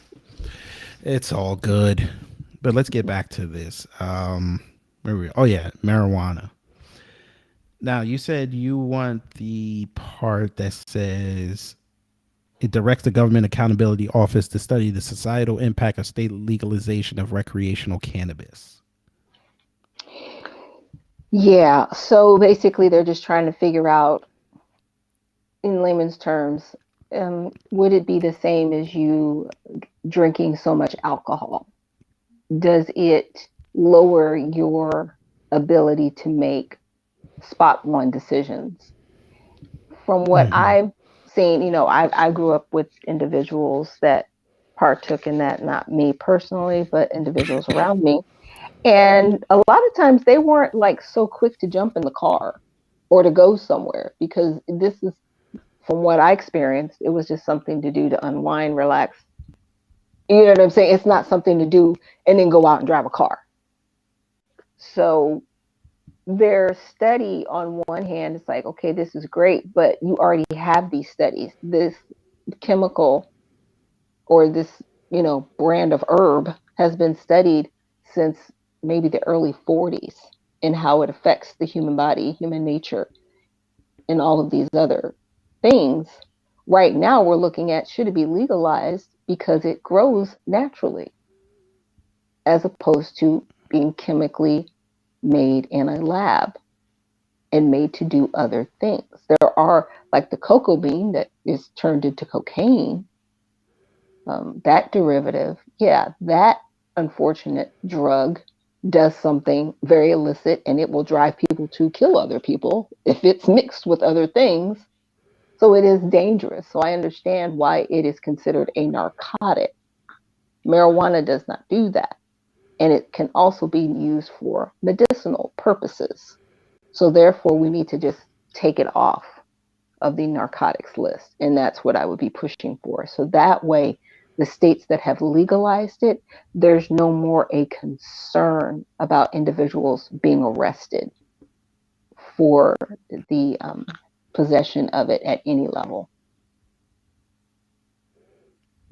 It's all good. But let's get back to this. Where we? Oh yeah, marijuana. Now you said you want the part that says it directs the Government Accountability Office to study the societal impact of state legalization of recreational cannabis. Yeah. So basically, they're just trying to figure out, in layman's terms, would it be the same as you drinking so much alcohol? Does it lower your ability to make spot one decisions? From what Mm-hmm. I've seen, I grew up with individuals that partook in that, not me personally, but individuals around me. And a lot of times they weren't like so quick to jump in the car or to go somewhere, because this is, from what I experienced, it was just something to do to unwind, relax. You know what I'm saying? It's not something to do and then go out and drive a car. So their study, on one hand, it's like, okay, this is great, but you already have these studies. This chemical, or this, brand of herb has been studied since maybe the early 40s, and how it affects the human body, human nature, and all of these other things. Right now, we're looking at, should it be legalized because it grows naturally, as opposed to being chemically made in a lab and made to do other things. There are, like the cocoa bean that is turned into cocaine, that derivative, yeah, that unfortunate drug does something very illicit, and it will drive people to kill other people if it's mixed with other things. So it is dangerous. So I understand why it is considered a narcotic. Marijuana does not do that. And it can also be used for medicinal purposes. So therefore, we need to just take it off of the narcotics list. And that's what I would be pushing for. So that way, the states that have legalized it, there's no more a concern about individuals being arrested for the possession of it at any level.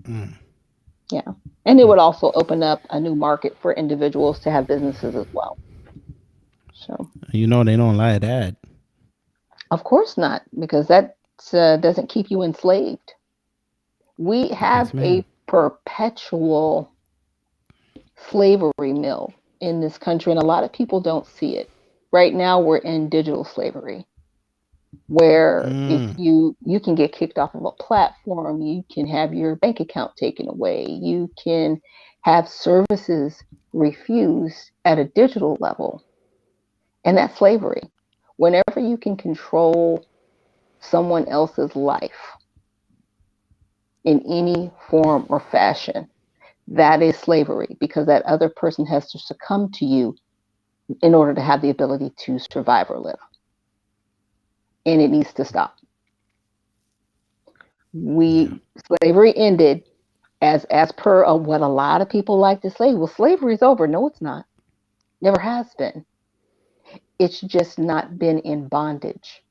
Mm. Yeah. And it would also open up a new market for individuals to have businesses as well. So, You know they don't like that. of course not, because that doesn't keep you enslaved. We Yes, have ma'am. a perpetual slavery mill in this country, and a lot of people don't see it. Right now, we're in digital slavery, where if Mm. you can get kicked off of a platform, you can have your bank account taken away, you can have services refused at a digital level, and that's slavery. Whenever you can control someone else's life in any form or fashion, that is slavery, because that other person has to succumb to you in order to have the ability to survive or live. And it needs to stop. Yeah. We Slavery ended, as per what a lot of people like to say. Well, slavery is over. No, it's not. Never has been. It's just not been in bondage.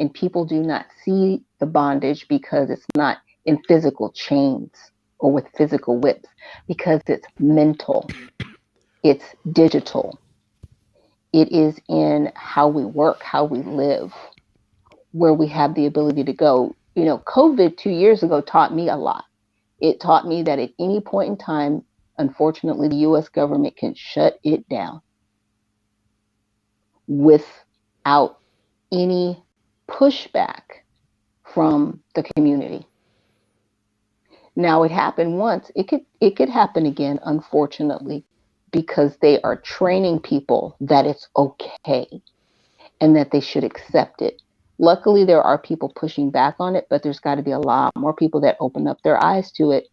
And people do not see the bondage because it's not in physical chains or with physical whips, because it's mental, it's digital, it is in how we work, how we live, where we have the ability to go. COVID 2 years ago taught me a lot. It taught me that at any point in time, unfortunately, the US government can shut it down without any pushback from the community. Now, it happened once. It could happen again, unfortunately, because they are training people that it's okay and that they should accept it. Luckily, there are people pushing back on it, but there's got to be a lot more people that open up their eyes to it.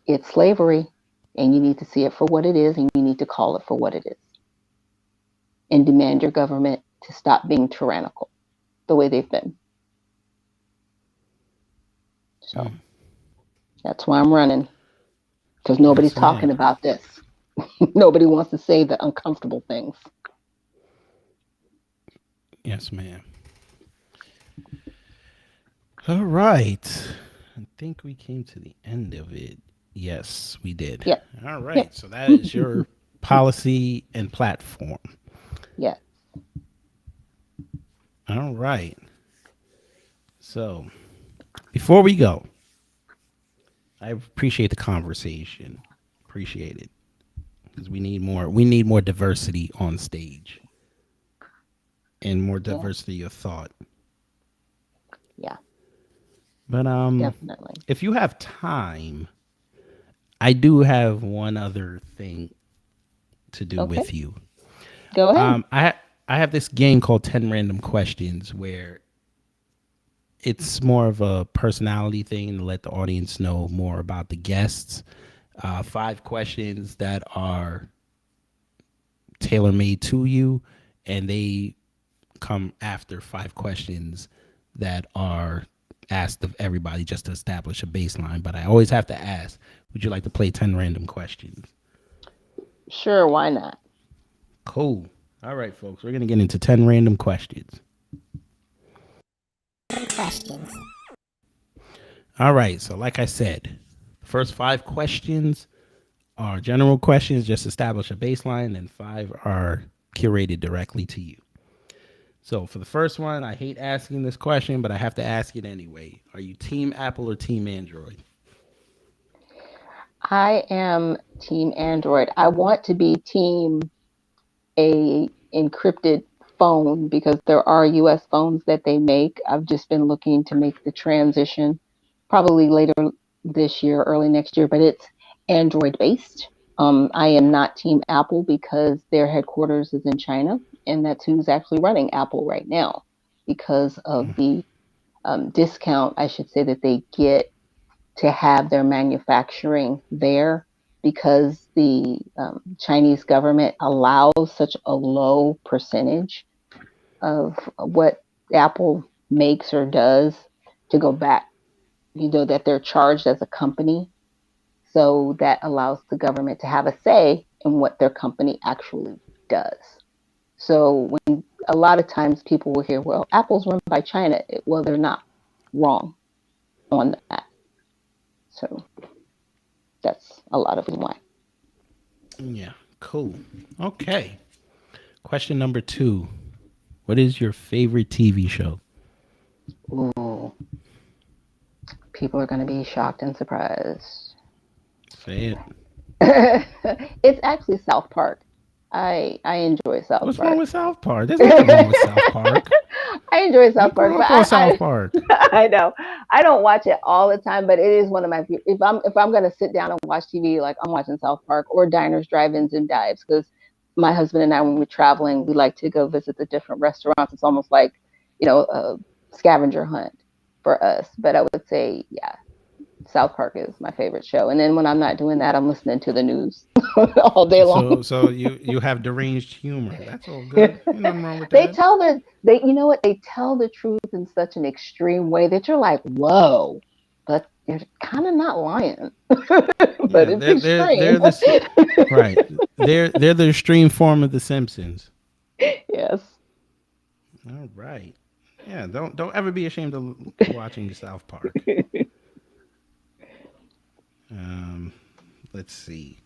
It's slavery, and you need to see it for what it is, and you need to call it for what it is, and demand your government to stop being tyrannical the way they've been. So that's why I'm running, because nobody's Yes, ma'am. talking about this. Nobody wants to say the uncomfortable things. Yes, ma'am. All right. I think we came to the end of it. Yes, we did. Yeah. All Yeah. right. So that is your policy and platform. Yeah. All right. So before we go, I appreciate the conversation. Appreciate it. Because we need more. We need more diversity on stage, and more Yeah. diversity of thought. Yeah. But Definitely. if you have time, I do have one other thing to do Okay. with you. Go ahead. I have this game called 10 Random Questions where it's more of a personality thing to let the audience know more about the guests. 5 questions that are tailor made to you, and they come after 5 questions that are asked of everybody just to establish a baseline. But I always have to ask, would you like to play 10 random questions? Sure. Why not? Cool. All right, folks, we're going to get into 10 random questions. All right, so like I said, the first 5 questions are general questions, just establish a baseline, and 5 are curated directly to you. So for the first one, I hate asking this question, but I have to ask it anyway. Are you team Apple or team Android? I am team Android. I want to be team a encrypted phone because there are US phones that they make. I've just been looking to make the transition probably later this year, early next year, but it's Android based. I am not team Apple because their headquarters is in China, and that's who's actually running Apple right now because of the discount, I should say, that they get to have their manufacturing there because the Chinese government allows such a low percentage of what Apple makes or does to go back, that they're charged as a company. So that allows the government to have a say in what their company actually does. So when a lot of times people will hear, well, Apple's run by China. Well, they're not wrong on that. So that's a lot of why. Yeah, cool. Okay. Question number 2. What is your favorite TV show? Ooh, people are going to be shocked and surprised. Say it. It's actually South Park. I enjoy South What's wrong Park. with South Park? There's nothing wrong with South Park. I enjoy You South Park, grew but up on South Park. I know I don't watch it all the time, but it is one of my. If I'm gonna sit down and watch TV, like I'm watching South Park or Diners, Drive-ins, and Dives, because my husband and I, when we're traveling, we like to go visit the different restaurants. It's almost like a scavenger hunt for us. But I would say, yeah, South Park is my favorite show. And then when I'm not doing that, I'm listening to the news all day long. So you have deranged humor. That's all good. Ain't nothing wrong with They that. tell they you know what, they tell the truth in such an extreme way that you're like, whoa, but you're kind of not lying. But Yeah, it's they're extreme. this right. They're the extreme form of the Simpsons. Yes. All right. Yeah, don't ever be ashamed of watching South Park. Um, let's see.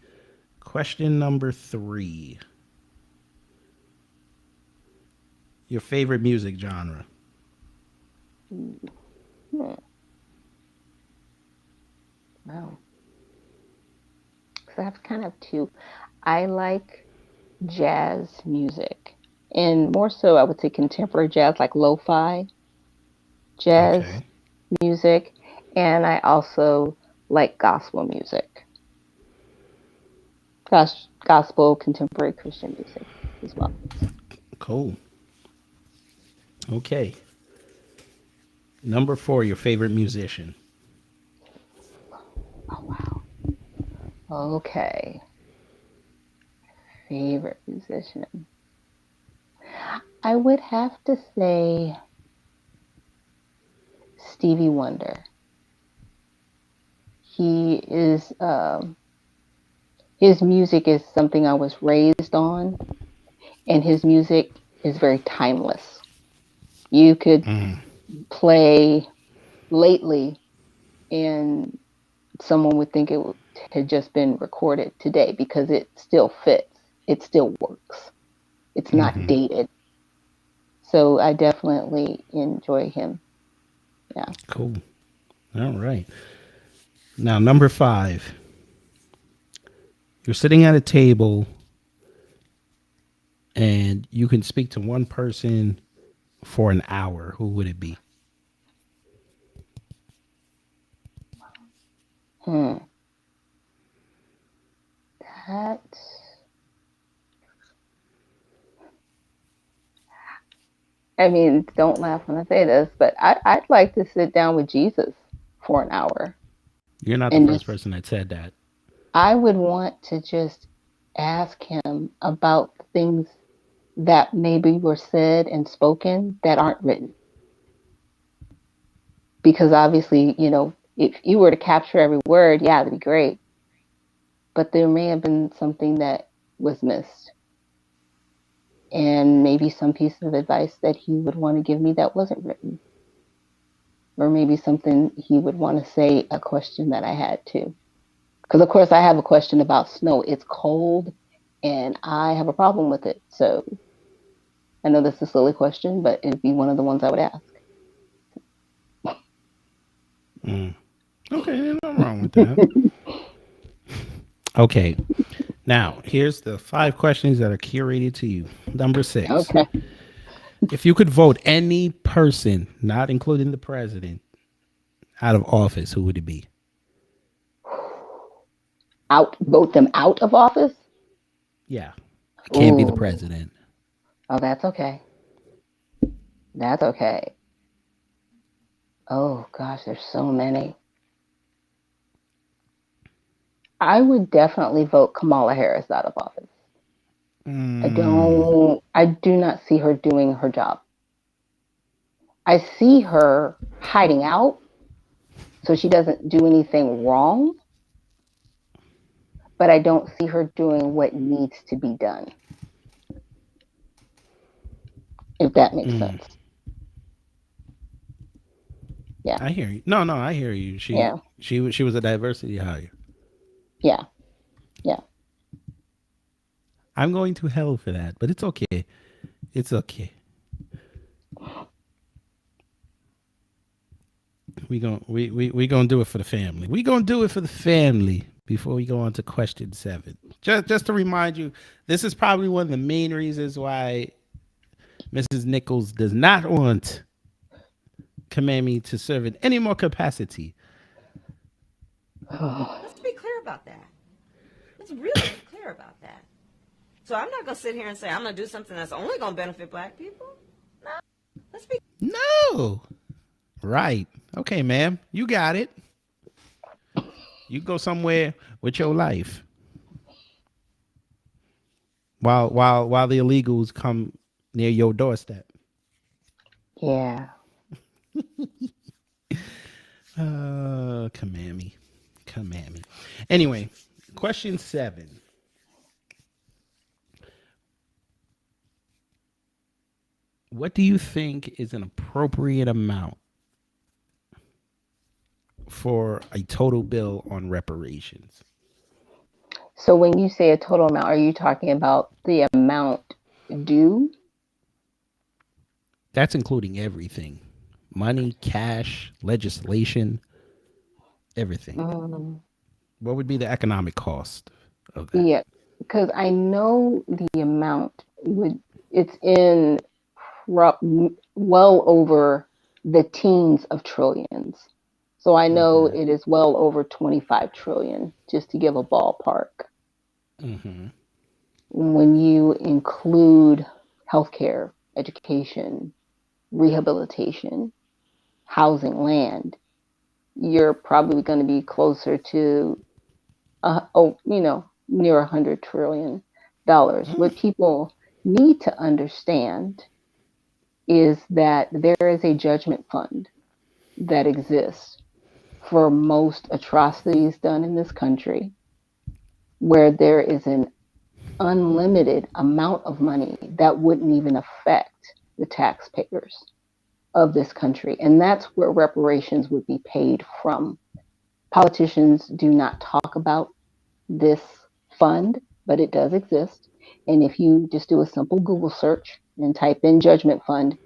Question number 3. Your favorite music genre? Hmm. Wow. So I have kind of two. I like jazz music, and more so, I would say contemporary jazz, like lo-fi jazz Okay. music, and I also like gospel music, gospel contemporary Christian music as well. Cool. Okay. Number 4, your favorite musician. Oh, wow. Okay. Favorite musician. I would have to say Stevie Wonder. He is, his music is something I was raised on, and his music is very timeless. You could play lately, and someone would think it had just been recorded today because it still fits, it still works, it's not dated. So I definitely enjoy him. Yeah. Cool. All right. Now, number 5. You're sitting at a table and you can speak to one person for an hour. Who would it be? Hmm. That. I mean, don't laugh when I say this, but I'd like to sit down with Jesus for an hour You're not the and first just, person that said that. I would want to just ask him about things that maybe were said and spoken that aren't written. Because obviously, if you were to capture every word, yeah, that'd be great. But there may have been something that was missed, and maybe some piece of advice that he would want to give me that wasn't written, or maybe something he would want to say, a question that I had too. Because, of course, I have a question about snow. It's cold, and I have a problem with it. So I know that's a silly question, but it'd be one of the ones I would ask. Okay, there's nothing wrong with that. Okay. Now, here's the 5 questions that are curated to you. Number 6. Okay. If you could vote any person, not including the president, out of office, who would it be? Vote them out of office? Yeah. It can't be the Ooh. president. Oh, that's okay. That's okay. Oh, gosh, there's so many. I would definitely vote Kamala Harris out of office. I do not see her doing her job. I see her hiding out so she doesn't do anything wrong, but I don't see her doing what needs to be done, if that makes sense. Yeah. I hear you. No, I hear you. Yeah. She was a diversity hire. Yeah. Yeah. I'm going to hell for that, but it's okay. It's okay. We gonna do it for the family. We gonna do it for the family before we go on to question 7. Just to remind you, this is probably one of the main reasons why Mrs. Nichols does not want Kamami to serve in any more capacity. Let's be clear about that. Let's really be clear about that. So I'm not going to sit here and say I'm going to do something that's only going to benefit black people. No. Let's be. No. Right. Okay, ma'am. You got it. You go somewhere with your life. While the illegals come near your doorstep. Yeah. Kamami. Anyway, question 7. What do you think is an appropriate amount for a total bill on reparations? So when you say a total amount, are you talking about the amount due? That's including everything. Money, cash, legislation, everything. What would be the economic cost of that? Yeah, because I know the amount it's in well over the teens of trillions. So I know it is well over 25 trillion, just to give a ballpark. When you include healthcare, education, rehabilitation, housing land, you're probably going to be closer to, near $100 trillion. What people need to understand is that there is a judgment fund that exists for most atrocities done in this country, where there is an unlimited amount of money that wouldn't even affect the taxpayers of this country. And that's where reparations would be paid from. Politicians do not talk about this fund, but it does exist. And if you just do a simple Google search and type in judgment fund,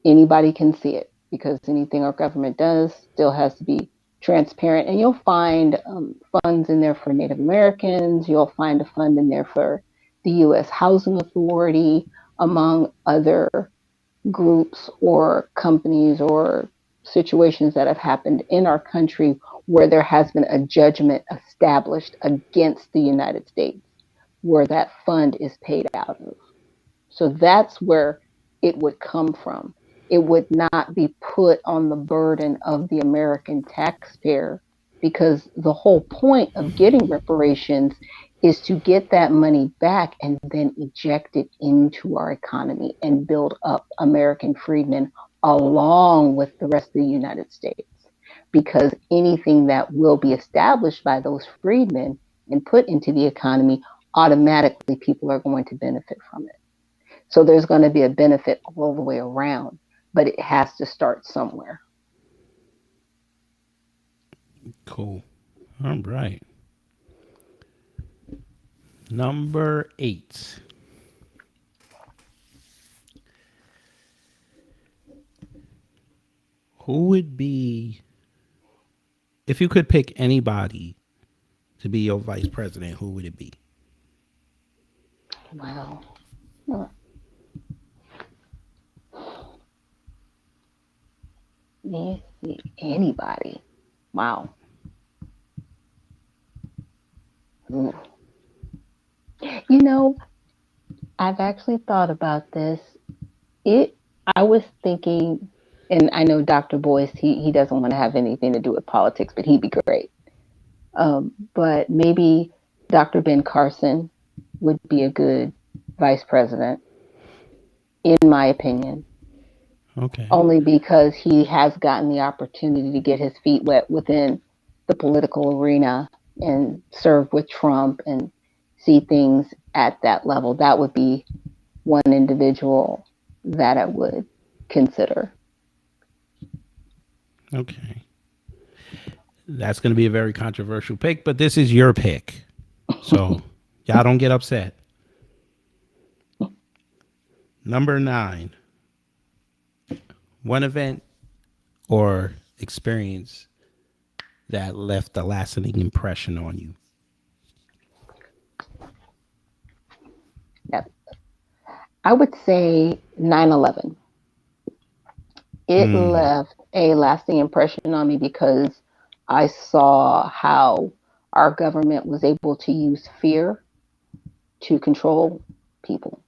anybody can see it, because anything our government does still has to be transparent. And you'll find funds in there for Native Americans. You'll find a fund in there for the U.S. Housing Authority, among other groups or companies or situations that have happened in our country where there has been a judgment established against the United States, where that fund is paid out of. So that's where it would come from. It would not be put on the burden of the American taxpayer, because the whole point of getting reparations is to get that money back and then eject it into our economy and build up American freedmen along with the rest of the United States. Because anything that will be established by those freedmen and put into the economy, automatically people are going to benefit from it. So there's going to be a benefit all the way around, but it has to start somewhere. Cool. All right. Number 8. Who would be, if you could pick anybody to be your vice president, who would it be? Wow. Anybody. Wow. Ooh. You know, I've actually thought about this. I was thinking, and I know Dr. Boyce, he doesn't want to have anything to do with politics, but he'd be great. But maybe Dr. Ben Carson would be a good vice president, in my opinion. Okay. Only because he has gotten the opportunity to get his feet wet within the political arena and serve with Trump and see things at that level. That would be one individual that I would consider. Okay. That's going to be a very controversial pick, but this is your pick. So y'all don't get upset. Number 9. One event or experience that left a lasting impression on you. Yep. I would say 9/11. It left a lasting impression on me because I saw how our government was able to use fear to control people.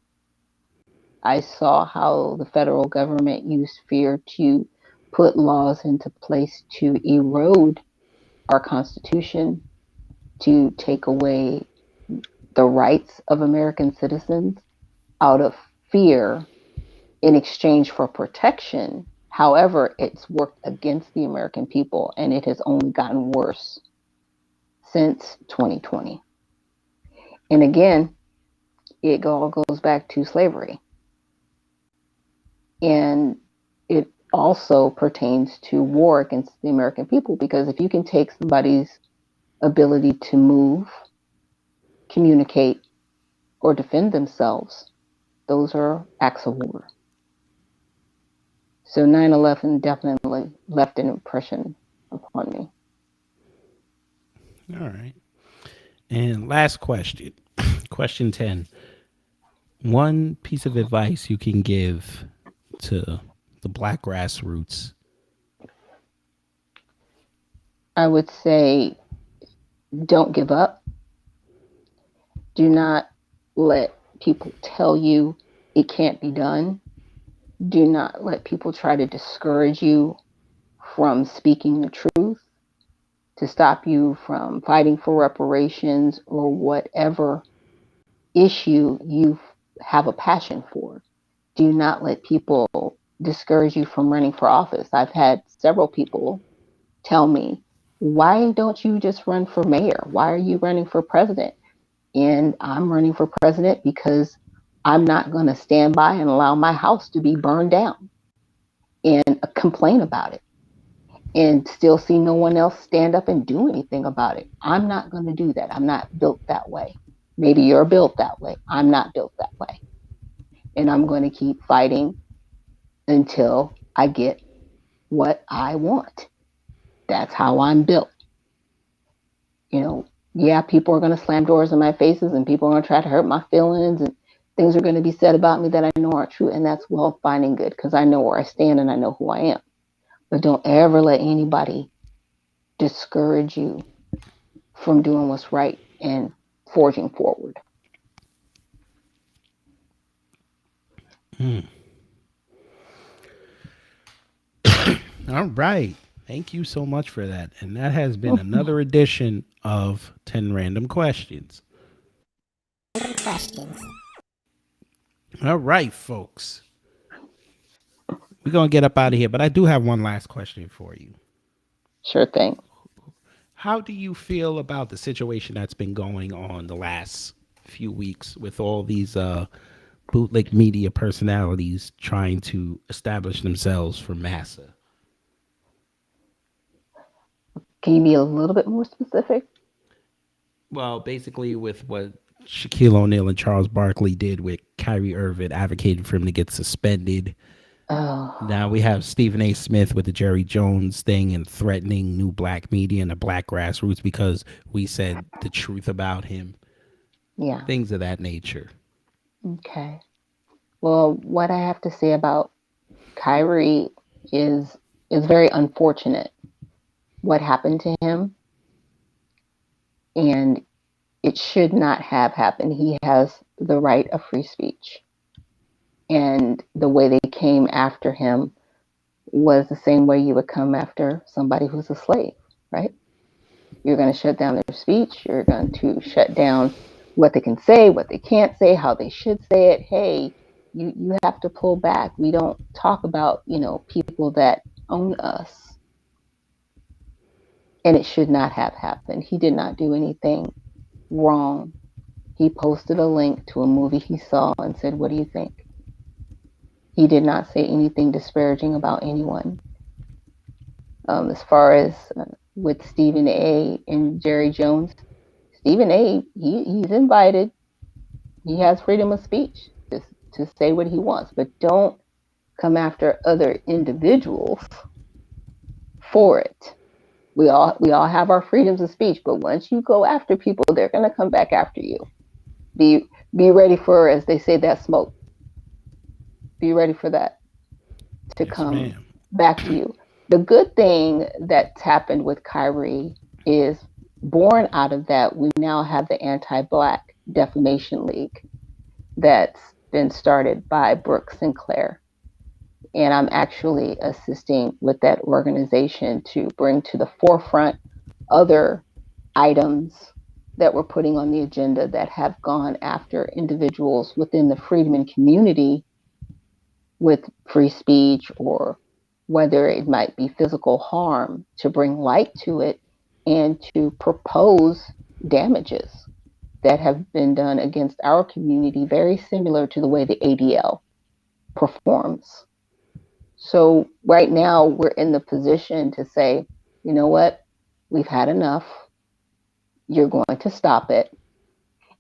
I saw how the federal government used fear to put laws into place to erode our Constitution, to take away the rights of American citizens out of fear in exchange for protection. However, it's worked against the American people, and it has only gotten worse since 2020. And again, it all goes back to slavery. And it also pertains to war against the American people, because if you can take somebody's ability to move, communicate, or defend themselves, those are acts of war. So 9/11 definitely left an impression upon me. All right. And last question. Question 10. One piece of advice you can give to the Black grassroots. I would say don't give up. Do not let people tell you it can't be done. Do not let people try to discourage you. from speaking the truth, to stop you from fighting for reparations or whatever issue you have a passion for. Do not let people discourage you from running for office. I've had several people tell me, why don't you just run for mayor? Why are you running for president? And I'm running for president because I'm not going to stand by and allow my house to be burned down and complain about it and still see no one else stand up and do anything about it. I'm not going to do that. I'm not built that way. Maybe you're built that way. I'm not built that way. And I'm going to keep fighting until I get what I want. That's how I'm built. You know, yeah, people are going to slam doors in my faces and people are going to try to hurt my feelings and things are going to be said about me that I know aren't true. And that's well, fine and good because I know where I stand and I know who I am. But don't ever let anybody discourage you from doing what's right and forging forward. All right. Thank you so much for that. And that has been another edition of 10 Random Questions. All right, folks. We're going to get up out of here, but I do have one last question for you. Sure thing. How do you feel about the situation that's been going on the last few weeks with all these bootleg media personalities trying to establish themselves for massa? Can you be a little bit more specific? Well, basically with what Shaquille O'Neal and Charles Barkley did with Kyrie Irving, advocating for him to get suspended. Oh, Now we have Stephen A. Smith with the Jerry Jones thing and threatening new black media and the black grassroots because we said the truth about him. yeah. Things of that nature. Okay. Well, what I have to say about Kyrie is very unfortunate what happened to him, and it should not have happened. He has the right of free speech. And the way they came after him was the same way you would come after somebody who's a slave, right? You're going to shut down their speech. You're going to shut down what they can say, what they can't say, how they should say it. Hey, you have to pull back. We don't talk about, people that own us. And it should not have happened. He did not do anything wrong. He posted a link to a movie he saw and said, what do you think? He did not say anything disparaging about anyone. As far as with Stephen A. and Jerry Jones, Stephen A. He's invited. He has freedom of speech to say what he wants, but don't come after other individuals for it. We all have our freedoms of speech, but once you go after people, they're going to come back after you. Be ready for, as they say, that smoke. Be ready for that to come back to you. The good thing that's happened with Kyrie is born out of that, we now have the Anti-Black Defamation League that's been started by Brooke Sinclair. And I'm actually assisting with that organization to bring to the forefront other items that we're putting on the agenda that have gone after individuals within the freedom community with free speech, or whether it might be physical harm, to bring light to it and to propose damages that have been done against our community, very similar to the way the ADL performs. So right now we're in the position to say, you know what, we've had enough. You're going to stop it,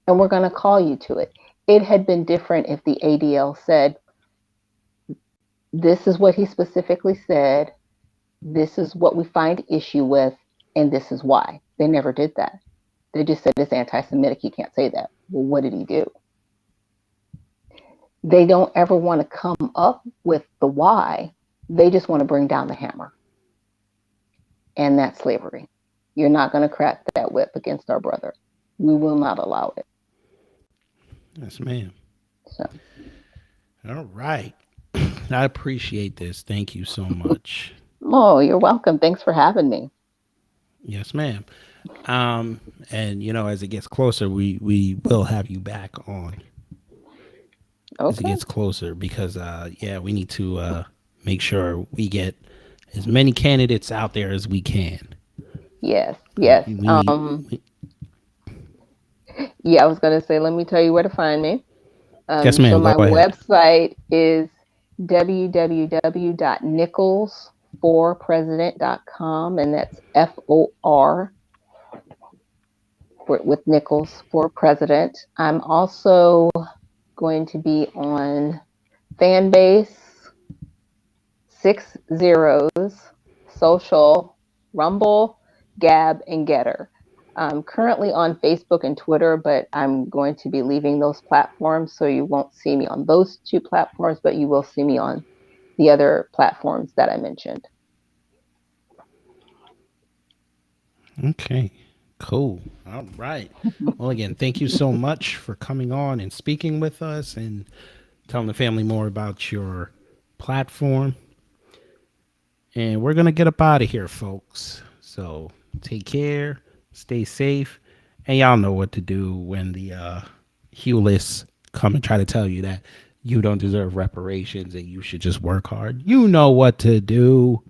and we're going to call you to it. It had been different if the ADL said, this is what he specifically said, this is what we find issue with, and this is why. They never did that. They just said it's anti-Semitic, he can't say that. Well, what did he do? They don't ever want to come up with the why. They just want to bring down the hammer. And that's slavery. You're not going to crack that whip against our brother. We will not allow it. Yes, ma'am. So. All right. I appreciate this. Thank you so much. Oh, you're welcome. Thanks for having me. Yes, ma'am. And as it gets closer, we will have you back on as it Okay. gets closer because yeah, we need to make sure we get as many candidates out there as we can. Yes, yes. We need Yeah, I was going to say, let me tell you where to find me. yes, So ma'am. Go my ahead. website is www.nichols4president.com, and that's FOR with Nichols for President. I'm also going to be on Fanbase, Six Zeros, Social, Rumble, Gab, and Getter. I'm currently on Facebook and Twitter, but I'm going to be leaving those platforms, so you won't see me on those two platforms, but you will see me on the other platforms that I mentioned. Okay. Cool. All right. Well, again, thank you so much for coming on and speaking with us and telling the family more about your platform. And we're going to get up out of here, folks. So take care, stay safe, and y'all know what to do when the Hulists come and try to tell you that you don't deserve reparations and you should just work hard. You know what to do.